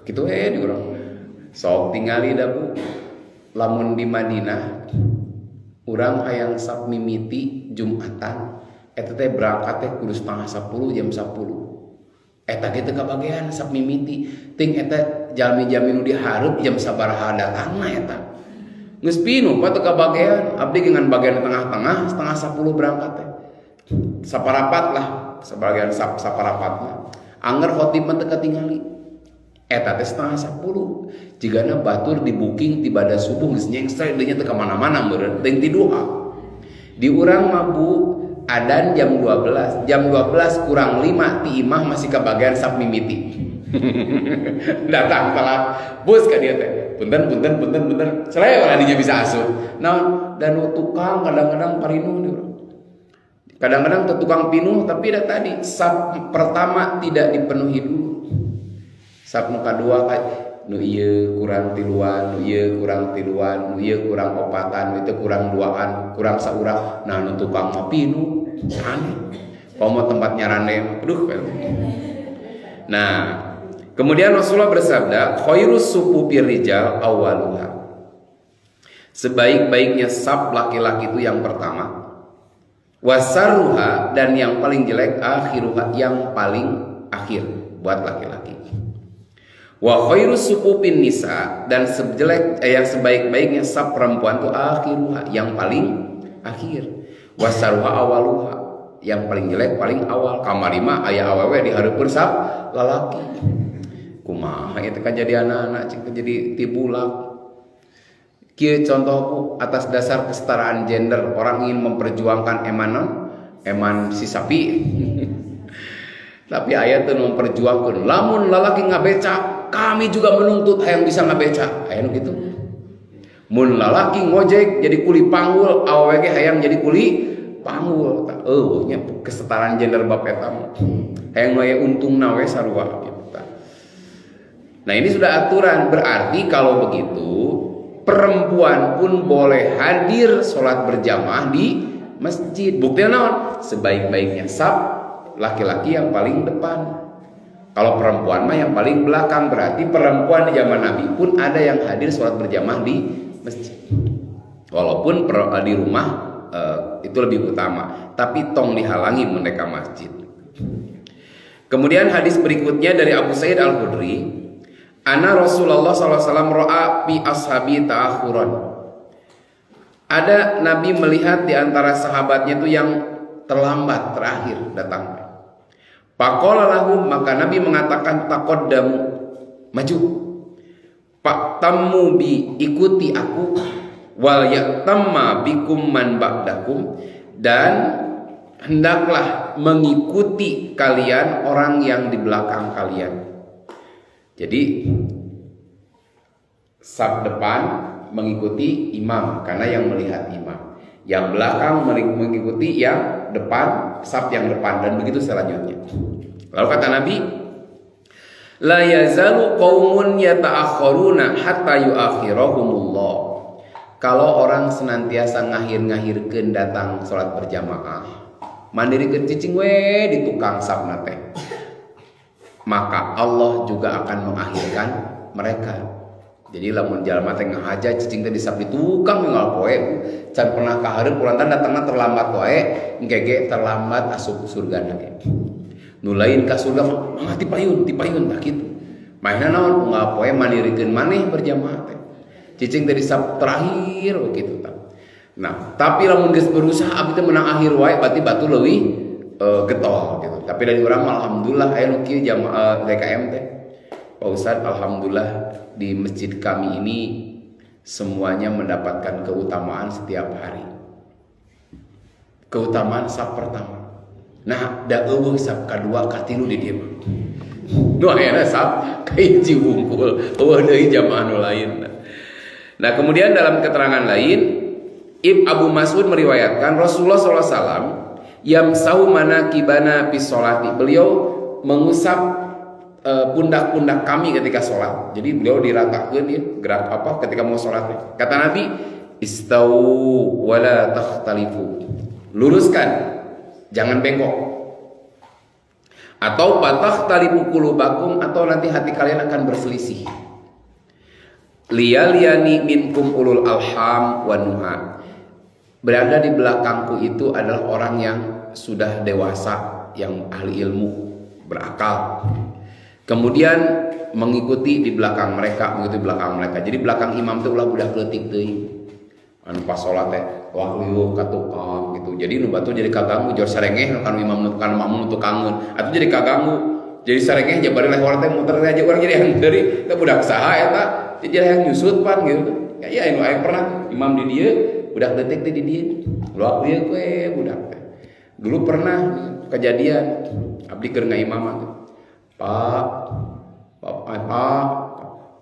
gitu di urang. Sok tingali da Bu. Lamun di Madinah urang hayang saf mimiti Jumatan eta teh berangkat teh kudu 9:30 jam 10. Eta ge teu kabagean saf mimiti. Ting eta jalmi-jalmi nu dihareup jam sabaraha datangna eta. Geus pinu pa teu kabagean. Abdi dengan bagian tengah-tengah 9:30 berangkat teh. Saparapat lah sebagian saparapatna. Angger khotib mah teu katingali. Eta teh 9:30. Jigana batur di booking ti bada subuh geus nyengsel deui teh ka mana-mana meureun teh ti duha. Di urang mah Bu Adan jam 12. Jam 12 kurang 5 ti imah masih kebagian sab mimiti. Datang telat. Bos ka dia teh. Punten. Selaya waraninya bisa asup. Nah, dan tukang kadang-kadang parinuh dia. Kadang-kadang tukang pinuh tapi dah tadi sab pertama tidak dipenuhi dulu. Sab nu kadua nu ieu kurang tiluan, nu ieu kurang tiluan, nu ieu kurang opatan, nu itu kurang duaan, kurang saurang. Nah, nu tukang mah pinuh aneh. Komo tempatnya randem. Aduh. Nah, kemudian Rasulullah bersabda, khairus sufufir rijal awwaluha. Sebaik-baiknya saf laki-laki itu yang pertama. Wasarruha, dan yang paling jelek akhiruha, yang paling akhir buat laki-laki. Wa khairus sufufin nisa, dan yang sebaik-baiknya saf perempuan itu akhiruha, yang paling akhir. Wasarruha awaluha, yang paling jelek paling awal. Kamarima aya awewe dihareupeun saf lalaki. Kumaha itu kan jadi anak-anak cing jadi tibulak. Kieu contohku atas dasar kesetaraan gender, orang ingin memperjuangkan eman si sapi. Tapi ayat itu memperjuangkan lamun lalaki ngabeca, kami juga menuntut hayang bisa ngabeca. Hayang gitu. Mun lalaki ngojek jadi kuli panggul, awewe ge hayang jadi kuli panggul. Nya kesetaraan gender bapeta mah. Hayang we untungna we sarua gitu. Nah, ini sudah aturan, berarti kalau begitu perempuan pun boleh hadir sholat berjamaah di masjid. Buktinya naon? Sebaik-baiknya saf laki-laki yang paling depan. Kalau perempuan mah yang paling belakang. Berarti perempuan di zaman Nabi pun ada yang hadir sholat berjamaah di masjid. Walaupun di rumah itu lebih utama, tapi tong dihalangi mereka masjid. Kemudian hadis berikutnya dari Abu Sa'id Al-Khudri, Ana Rasulullah SAW ro'a fi ashabi ta'akhuran. Ada Nabi melihat di antara sahabatnya itu yang terlambat, terakhir datang. Faqala lahum, maka Nabi mengatakan taqaddamu, maju. Fa'tammu bi, ikuti aku, wal yatamma bikum man ba'dakum, dan hendaklah mengikuti kalian orang yang di belakang kalian. Jadi saf depan mengikuti imam karena yang melihat imam, yang belakang mengikuti yang depan, saf yang depan, dan begitu selanjutnya. Lalu kata Nabi, la yazalu qaumun yata'akhiruna hatta yu'akhirahumullah. Kalau orang senantiasa ngahir-ngahirkeun datang salat berjamaah, mandirikeun cicing we di tukang safna teh, maka Allah juga akan mengakhirkan mereka. Jadi lamun jalma teh ngahaja cicing teh disab di tukang ngal poe, can pernah kahareup kurantan datangna terlambat wae, engke terlambat asup surga ge. Nu lain ka surga mah ti payun tah kitu. Mainna naon unggal poe mandirikeun maneh berjamaah teh. Cicing teh disab terakhir begitu tah. Nah, tapi lamun geus berusaha abdi teh menang akhir wae berarti batu leuwih getol gitu. Tapi dari orang alhamdulillah aya nu kieu jamaah DKM teh. Pak Ustaz, alhamdulillah di masjid kami ini semuanya mendapatkan keutamaan setiap hari. Keutamaan saf pertama. Nah, da eueuh saf kadua katilu di dieu mah. Nu aya saf kahiji wungkul, eueuh deui jamaah nu lain. Nah, kemudian dalam keterangan lain, Abu Mas'ud meriwayatkan Rasulullah SAW yamsahu manakibana fi sholati. Beliau mengusap pundak-pundak kami ketika sholat. Jadi beliau diratakeun ya, gerak apa ketika mau sholat. Kata Nabi, istau wala takhtalifu. Luruskan, jangan bengkok. Atau fatakhtalifu qulubakum, atau nanti hati kalian akan berselisih. Liyaliyani minkum ulul alham wa nuha. Berada di belakangku itu adalah orang yang sudah dewasa, yang ahli ilmu, berakal. Kemudian mengikuti di belakang mereka, Jadi belakang imam itu ulah budak leutik teuing. Anu pas salat teh wah liuh ka tukang gitu. Jadi nu batu jadi kaganggu jor sarengeh kana imam nu kana makmum tukangeun. Atuh jadi kaganggu. Jadi sarengeh jabari lewat teh muter aja urang jadi handeuri teh budak saha eta. Jadi hayang nyusut pan gitu. Ya anu aya pernah imam di dieu budak leutik teh di dieu. Ulah lieuh we budak teh. Dulu pernah kejadian abdi keur ngaimamah. Pak,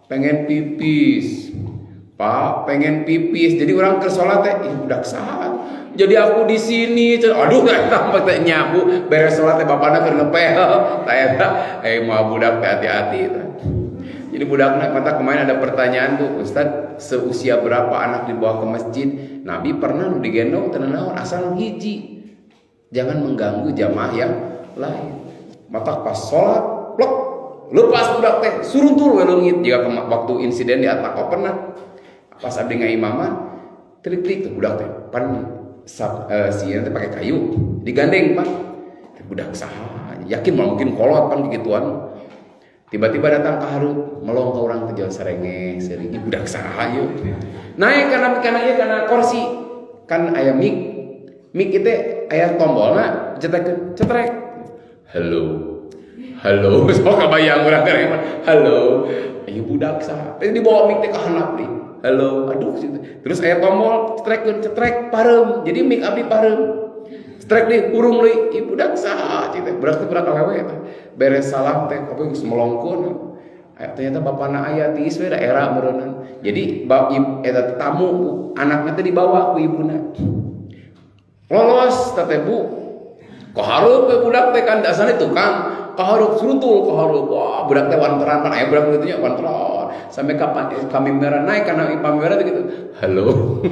pengen pipis. Pak, pengen pipis. Jadi orang keur salat teh, budak saat. Jadi aku di sini, aduh tambah teh nyabu beres salat teh bapana keur ngepel. Tah mau budak teh hati-hati. Jadi budakna mata kemarin ada pertanyaan tuh, Ustaz, seusia berapa anak dibawa ke masjid? Nabi pernah digendong teu naon asal hiji. Jangan mengganggu jamaah yang lain. Mata pas salat, plok, lepas budak teh suruntul we leungit. Jika waktu insiden di Atako pernah pas abdi ngaimamah, trik-trik tuh budak teh pan sieun teh pakai kayu, digandeng Pak. Budak saha? Yakin mah mungkin kolot kan gituan. Tiba-tiba datang ke Harut, melong ke orang teh sarenge, sering budak saha yeuh. Naik karena kursi. Kan aya mic. Mic itu aya tombolna, cetrek. Halo. Sok kabayang urang teh. Halo. Ayo budak saha? Dibawa mic teh ka handap deui. Halo. Aduh. Terus aya tombol, cetrek pareum. Jadi mic abdi pareum. Cetrek deui, urung deui. Ieu budak saha? Berarti budak awewe teh. Beres salam teh kopi geus melongkeun. Ternyata bapana aya tiis we daerah meureunna. Jadi eta tamu anakna teh dibawa ku ibuna. Lolos teh Bu. Kahareup we budak teh kan dasarna tukang kahareup surutul kahareup. Wah, budak teh wanteran pan aya budak kitu nya wanteran. Sampai kapan kami merah naik kana ipam merah gitu. Halo.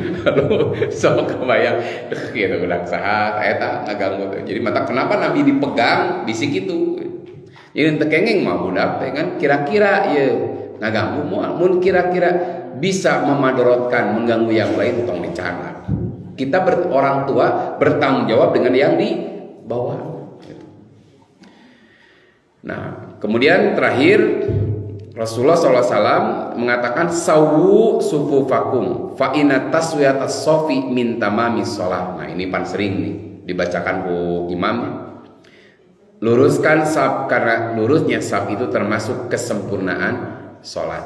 Sok kebayang. Kieu budak saha eta ngaganggu teh. Jadi mata kenapa Nabi dipegang bisik itu. Jadi teu kengeng mah budak teh kan kira-kira ieu ngaganggu moal mun kira-kira bisa memadorotkan mengganggu yang lain tong dicana. Kita orang tua bertanggung jawab dengan yang di bawah. Nah, kemudian terakhir Rasulullah SAW mengatakan sawu sufufakum fa inna taswiyatas sofi min tamamis shalah. Nah, ini pan sering nih dibacakan ku imam. Luruskan saf karena lurusnya saf itu termasuk kesempurnaan salat.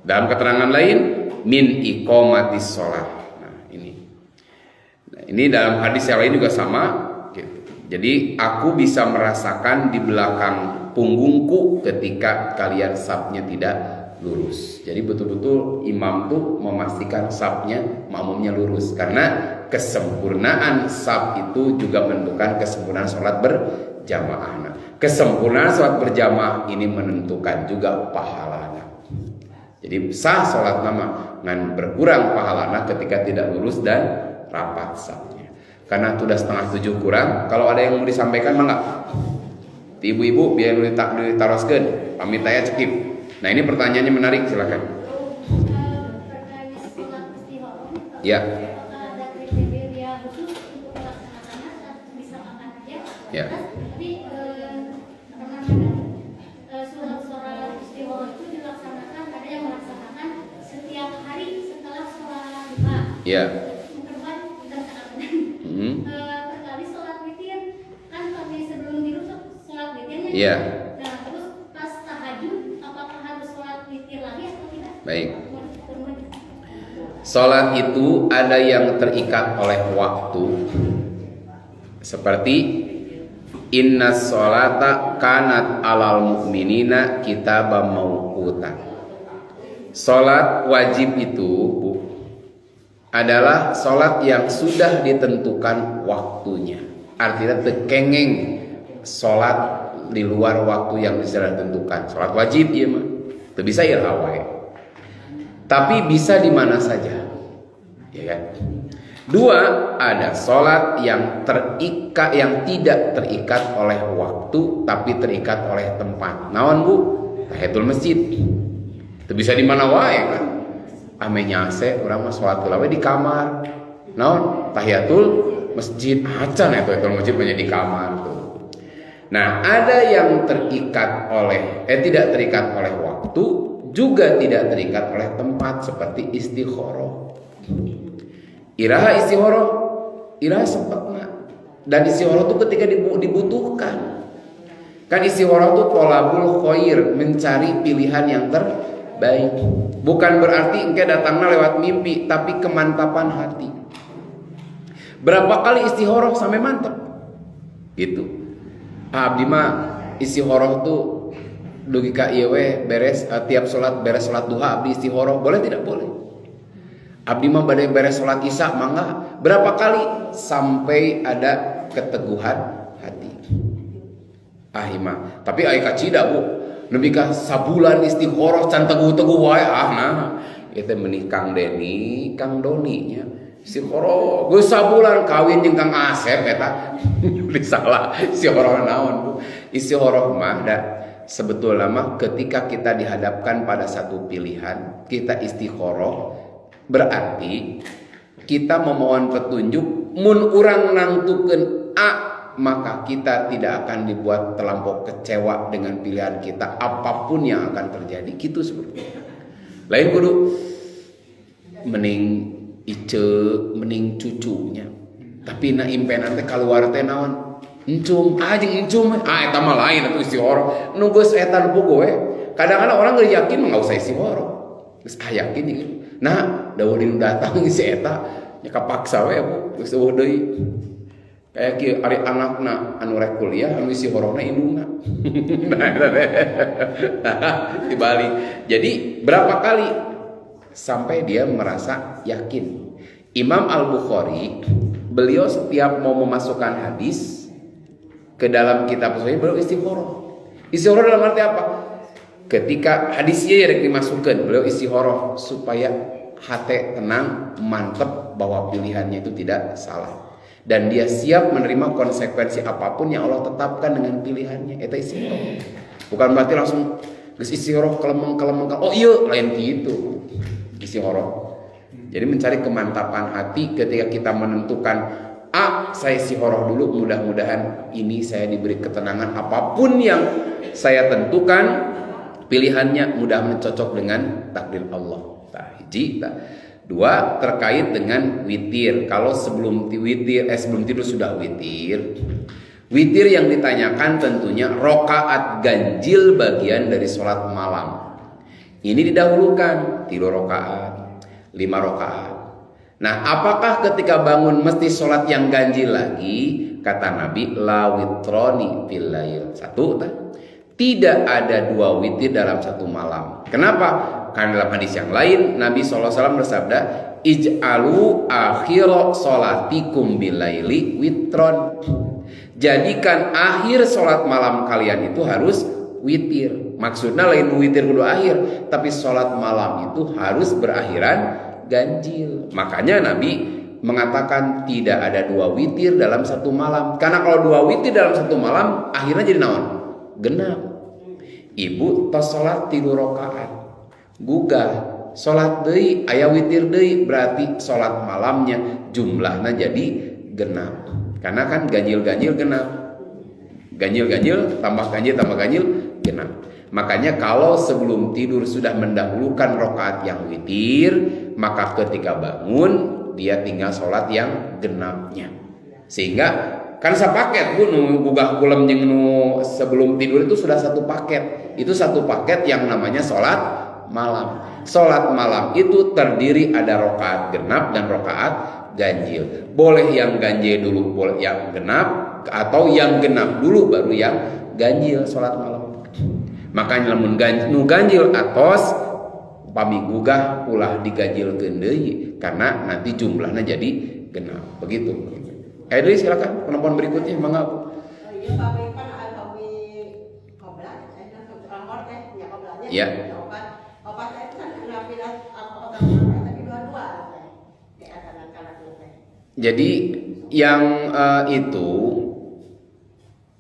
Dalam keterangan lain min iqamatis shalah. Ini dalam hadis yang lain juga sama gitu. Jadi aku bisa merasakan di belakang punggungku ketika kalian safnya tidak lurus. Jadi betul-betul imam tuh memastikan safnya makmumnya lurus. Karena kesempurnaan saf itu juga menentukan kesempurnaan sholat berjamaah. Nah, kesempurnaan sholat berjamaah ini menentukan juga pahalanya. Jadi sah sholat nama ngan berkurang pahalana ketika tidak lurus dan rapat safnya. Karena sudah 6:30 kurang. Kalau ada yang mau disampaikan mah enggak? Ibu-ibu biar ditaroskeun. Pamit aya cekip. Nah, ini pertanyaannya menarik, silakan. Ya. Ya. Ya. Perkali sholat witir kan kami sebelum tidur sholat witirnya. Iya. Nah, terus pas tahajud apakah harus sholat witir lagi atau tidak? Baik. Sholat itu ada yang terikat oleh waktu. Seperti inna sholata kanat alal mu'minina kitaban mauqutan. Sholat wajib itu adalah sholat yang sudah ditentukan waktunya. Artinya tekengeng sholat di luar waktu yang sudah ditentukan. Sholat wajib ya mah. Itu bisa ya hawaii. Tapi bisa di mana saja. Ya kan? Dua, ada sholat yang terikat, yang tidak terikat oleh waktu, tapi terikat oleh tempat. Naon Bu? Tahiyatul masjid. Itu bisa di mana wae kan? Ame nyase urang mah sholat heula di kamar. Naon? Tahiyatul masjid. Acan eta tahiyatul masjid banyak di kamar tuh. Nah, ada yang terikat oleh tidak terikat oleh waktu, juga tidak terikat oleh tempat seperti istikharah. Iraha istikharah, iraha sempatna. Dan istikharah itu ketika dibutuhkan. Kan istikharah itu thalabul khair, mencari pilihan yang terbaik. Bukan berarti engke datangnya lewat mimpi, tapi kemantapan hati. Berapa kali istikharah sampai mantap? gitu. Abdi mah istihoroh tuh dugi ka ieu we beres tiap salat beres salat duha abdi istihoroh, boleh tidak? Boleh. Abdi mah bade beres salat isya mangga. Berapa kali sampai ada keteguhan hati. Mah, tapi aya kacida Bu, nepi ka sabulan istihoroh can teguh-teguh wae nah. Ieu teh meuni Kang Deni, Kang Doni nya. Istihoroh geus sabulan kawin jeung Kang Asep eta. Salah, istihoroh naon Bu? Istihoroh mah da sebetulnya mah ketika kita dihadapkan pada satu pilihan, kita istikharah berarti kita memohon petunjuk. Mun urang nangtukeun A, maka kita tidak akan dibuat terlampau kecewa dengan pilihan kita apapun yang akan terjadi. Gitu sebetulnya. Lain kudu mending ice, mending cucunya. Tapi na impenan teh kaluar teh naon? Encum, jeung encum. Eta mah lain atuh istihoroh. Nu geus eta bogo we. Kadang-kadang orang geus yakin enggak usah istihoroh. Geus yakin gitu. Nah, daun dinu datang si eta nya kapaksa we Bu, geus eueuh deui. Kayak kieu ari anakna anu rek kuliah anu istihorohna indungna. Nah, eta teh. Dibalik. Jadi berapa kali sampai dia merasa yakin. Imam Al-Bukhari beliau setiap mau memasukkan hadis ke dalam kitab Sahih beliau istikharah. Istikharah dalam arti apa? Ketika hadisnya yang dimasukkan, beliau istikharah supaya hati tenang, mantap bahwa pilihannya itu tidak salah. Dan dia siap menerima konsekuensi apapun yang Allah tetapkan dengan pilihannya. Itu istikharah. Bukan berarti langsung istikharah kelemeng. Oh iya, lain gitu. Istikharah. Jadi mencari kemantapan hati ketika kita menentukan saya istihoroh dulu, mudah-mudahan ini saya diberi ketenangan apapun yang saya tentukan pilihannya mudah-mudahan cocok dengan takdir Allah. Hiji, dua terkait dengan witir. Kalau sebelum tidur sudah witir. Witir yang ditanyakan tentunya rokaat ganjil bagian dari sholat malam. Ini didahulukan 3 rokaat, 5 rokaat. Nah, apakah ketika bangun mesti sholat yang ganjil lagi? Kata Nabi, la witroni fil lail. Satu, tidak ada 2 witir dalam satu malam. Kenapa? Karena dalam hadis yang lain Nabi SAW bersabda, ij'alu akhir sholatikum bil laili witron. Jadikan akhir sholat malam kalian itu harus witir. Maksudnya lain witir kudu akhir, tapi sholat malam itu harus berakhiran ganjil. Makanya Nabi mengatakan tidak ada 2 witir dalam satu malam. Karena kalau 2 witir dalam satu malam akhirnya jadi naon? Genap. Ibu tos salat 3 rakaat. Gugah salat deui aya witir deui berarti salat malamnya jumlahnya jadi genap. Karena kan ganjil-ganjil genap. Ganjil-ganjil tambah ganjil genap. Makanya kalau sebelum tidur sudah mendahulukan rakaat yang witir, maka ketika bangun dia tinggal sholat yang genapnya. Sehingga kan sepaket Bu nu gugah kulem jeung nu sebelum tidur itu sudah satu paket. Itu satu paket yang namanya sholat malam. Sholat malam itu terdiri ada rakaat genap dan rakaat ganjil. Boleh yang ganjil dulu, boleh yang genap, atau yang genap dulu baru yang ganjil sholat malam. Makanya lamun ganjil atos pami gugah ulah diganjilkeun deui karena nanti jumlahnya jadi genap. Begitu. Edri silakan penonton berikutnya mangga. Iya pami kan pami qoblat saya ramor teh nya qoblatnya. Iya. Opat itu kan nafilah tapi dua-dua. Jadi yang itu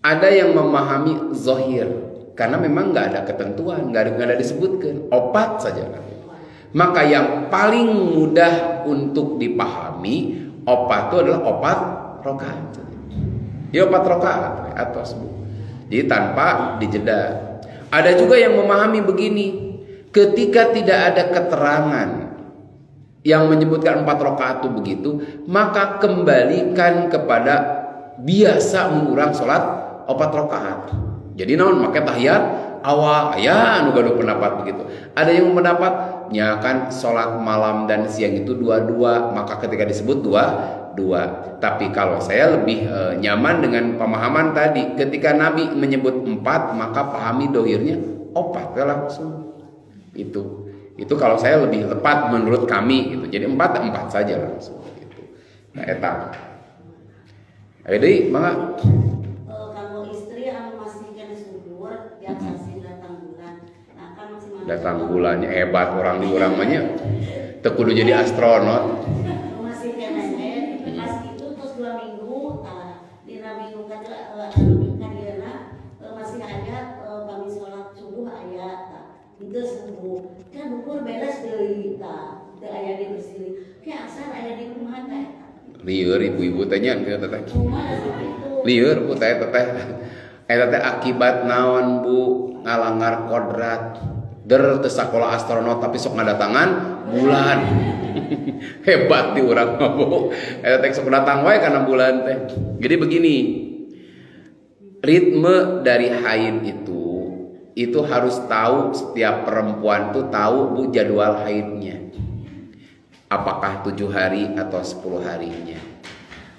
ada yang memahami zahir. Karena memang nggak ada ketentuan, nggak ada disebutkan, opat saja. Maka yang paling mudah untuk dipahami opat itu adalah opat rokaat. Ya opat rokaat atas Bu. Jadi tanpa dijeda. Ada juga yang memahami begini, ketika tidak ada keterangan yang menyebutkan 4 rakaat itu begitu, maka kembalikan kepada biasa mengulang sholat 4 rakaat. Jadi naon make tahiyat awal ya anu gaduh pendapat begitu. Ada yang pendapatnya kan sholat malam dan siang itu dua-dua, maka ketika disebut dua 2. Tapi kalau saya lebih nyaman dengan pemahaman tadi, ketika Nabi menyebut 4 maka pahami dohirnya 4 langsung. Itu kalau saya lebih tepat menurut kami gitu. Jadi 4 saja langsung gitu. Nah eta. Ayo deui mangga. Kalau istri masih kena subur biasa sih datang bulan. Nah kan masih Datang bulannya hebat orang di urang mah nya. Teu kudu jadi astronot. masih kena pas itu terus 2 minggu di minggu kan masih ada kami sholat subuh aya itu subuh kan ukur beres deui teu aya di bersih kayak asal aya di rumah teh Lieur ibu-ibu tanya ke teteh. rumah itu Lieur bu teteh. Eta teh akibat naon bu ngalanggar kodrat. Der teu sakola astronot tapi sok ngadatangan bulan. Hebat di urang mah bu. Eta teh sok datang wae kana bulan teh. Jadi begini. Ritme dari haid itu harus tahu, setiap perempuan tuh tahu bu jadwal haidnya. Apakah 7 hari atau 10 harinya.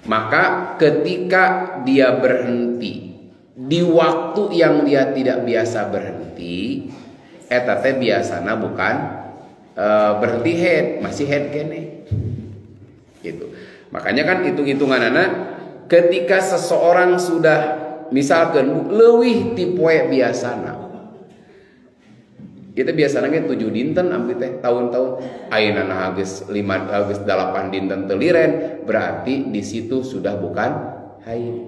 Maka ketika dia berhenti di waktu yang dia tidak biasa berhenti, eta teh biasana bukan berhenti head, masih head kene. Gitu. Makanya kan hitung-hitunganana ketika seseorang sudah misalkan leuwih ti poe biasana. Kita biasanya 7 dinten ampi teh tahun-tahun ayeuna geus 8 dinten teu liren, berarti di situ sudah bukan haid.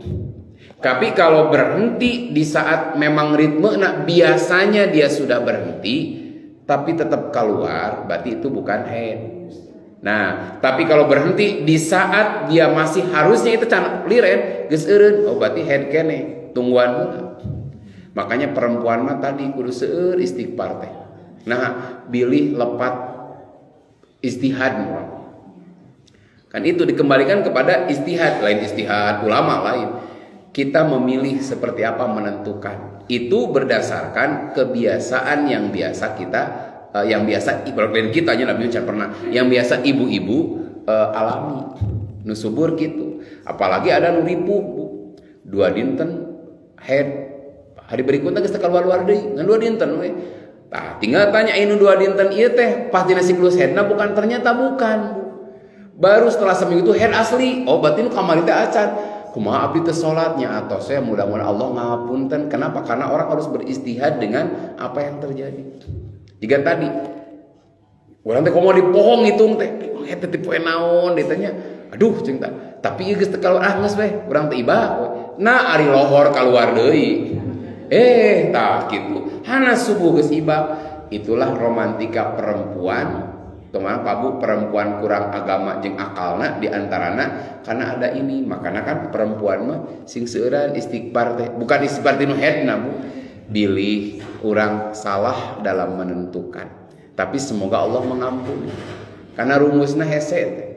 Tapi kalau berhenti di saat memang ritmena biasanya dia sudah berhenti tapi tetap keluar, berarti itu bukan haid. Nah, tapi kalau berhenti di saat dia masih harusnya itu can liren geus eureun, oh berarti haid kene, tungguan heula. Makanya perempuan mah tadi kudu seueur istighfar teh. Nah, pilih lepat istihad. Kan itu dikembalikan kepada istihad, lain istihad ulama lain. Kita memilih seperti apa menentukan. Itu berdasarkan kebiasaan yang biasa kita yang biasa ibarat kita aja Nabi Muhammad pernah yang biasa ibu-ibu alami nu subur gitu. Apalagi ada nu ripuh 2 dinten head. Hari berikutnya geus teu kaluar deui, ngan 2 dinten we. Tah, tinggal tanya ini 2 dinten ieu teh pas dina siklus headna bukan, ternyata bukan. Baru setelah seminggu itu head asli. Oh, berarti nu kamari teh acan. Kumaha abdi teh salatnya atau saya mudah-mudahan Allah ngapunten. Kenapa? Karena orang harus beristihad dengan apa yang terjadi. Jika tadi urang teh komo dipohong hitung teh, eta teh poe naon ditanya. Aduh cing tah. Tapi ieu geus teu kaluar geus we, urang teh iba. Nah, ari lohor kaluar deui. Tak gitu. Hana subuh geus iba. Itulah romantika perempuan. Teman Pak perempuan kurang agama jeung akalna diantarana karena ada ini. Makanya kan perempuan mah sing seueuran istighfar teh. Bukan istighfar tinu headna bu. Bilih urang salah dalam menentukan. Tapi semoga Allah mengampuni. Karena rumusna hese teh.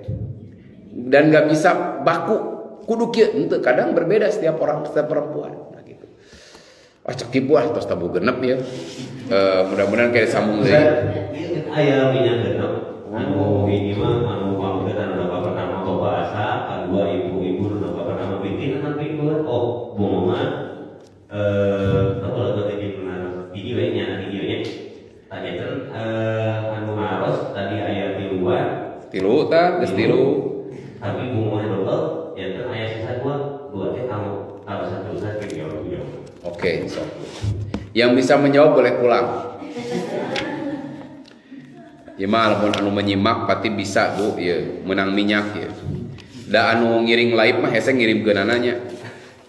Dan gak bisa baku kudu kieu henteu, kadang berbeda setiap orang, setiap perempuan. Cek kipuah terus tabu genep ya. Mudah-mudahan kayak sambung deui. Aya minyak genep. Anu ini mah anu pamungkeun anu pertama bahasa, kedua ibu-ibu anu pertama bikin nanti oh bunga apa lagi benar videonya tadi kan anu ngaros tadi aya tilu tah geus tilu. Tapi bunga dokter ya teh aya sisa dua teh kamu harus satu video. Oke, so. Yang bisa menjawab boleh pulang. Ya mah lamun anu menyimak pasti bisa Bu, ya menang minyak ya. Da anu ngiring live mah hese ngirim geunananya.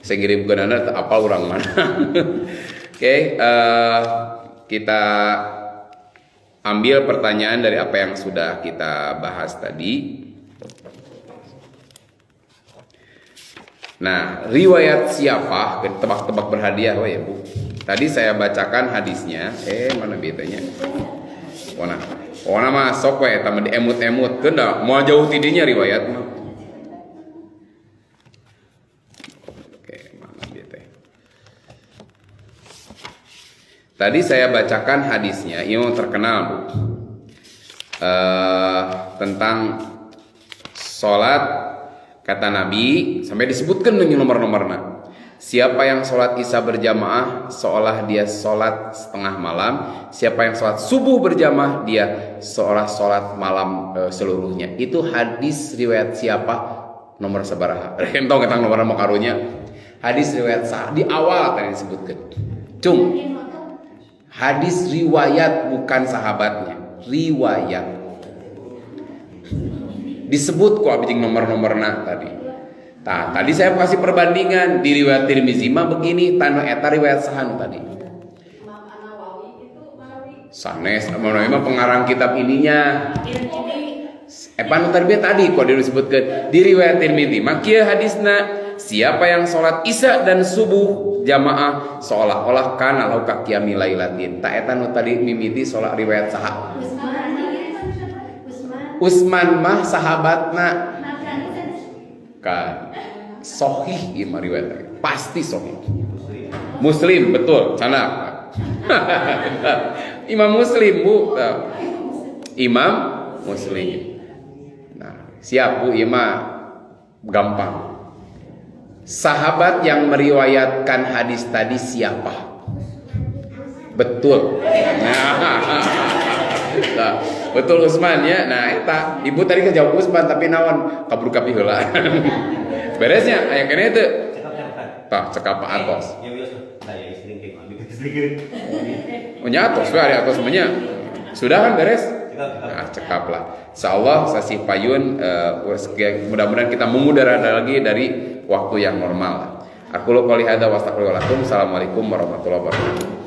Saya ngirim geunana teu apal urang mana. Oke, kita ambil pertanyaan dari apa yang sudah kita bahas tadi. Nah, riwayat siapa? Tebak-tebak berhadiah ya Bu. Tadi saya bacakan hadisnya. Mana betanya? Wana mah sok we tambah diemut-emut. Keunda mau jauh tidinya riwayat mah. Oke, mana bete. Tadi saya bacakan hadisnya, ini terkenal Bu. Tentang sholat Kata Nabi sampai disebutkan dengan nomor-nomornya. Siapa yang sholat isya berjamaah seolah dia sholat setengah malam. Siapa yang sholat subuh berjamaah dia seolah sholat malam seluruhnya. Itu hadis riwayat siapa? Nomor sabaraha? Entong tentang nomor karunya. Hadis riwayat di awal tadi disebutkan. Cung. Hadis riwayat bukan sahabatnya. Riwayat. Disebut kok abjing nomor-nomorna tadi. Nah, tadi saya kasih perbandingan di riwayat Tirmizi mah begini, tanu eta riwayat sahan tadi. Sanes, mah pengarang kitab ininya. Panu tadi kok disebutkan di riwayat Tirmizi mah kieu hadisna, siapa yang sholat isya dan subuh jamaah seolah-olah kana lahu ka qiyamil lailatin. Ta eta nu tadi mimiti sholat riwayat saha? Usman mah sahabatna kan sahih ieu mah riwayat pasti sahih. Muslim betul sana. Imam Muslim Bu. Imam Muslim. Nah, siap Bu ieu mah gampang. Sahabat yang meriwayatkan hadis tadi siapa? Betul. Nah, betul Usman ya. Nah, eta ibu tadi kejawab Usman tapi naon kabur ka piheula. Beresnya aya keneh teu? Tah cekap Pak Atos. Ya biasa. Saya istri ke mandi sedikit. Oh nya Atos we ari Atos mah nya. Sudah kan beres? Nah, cekap lah. Insyaallah sasih payun mudah-mudahan kita mengudara lagi dari waktu yang normal. Aku qouli hadza wa astaghfirullahaladzim. Assalamualaikum warahmatullahi wabarakatuh.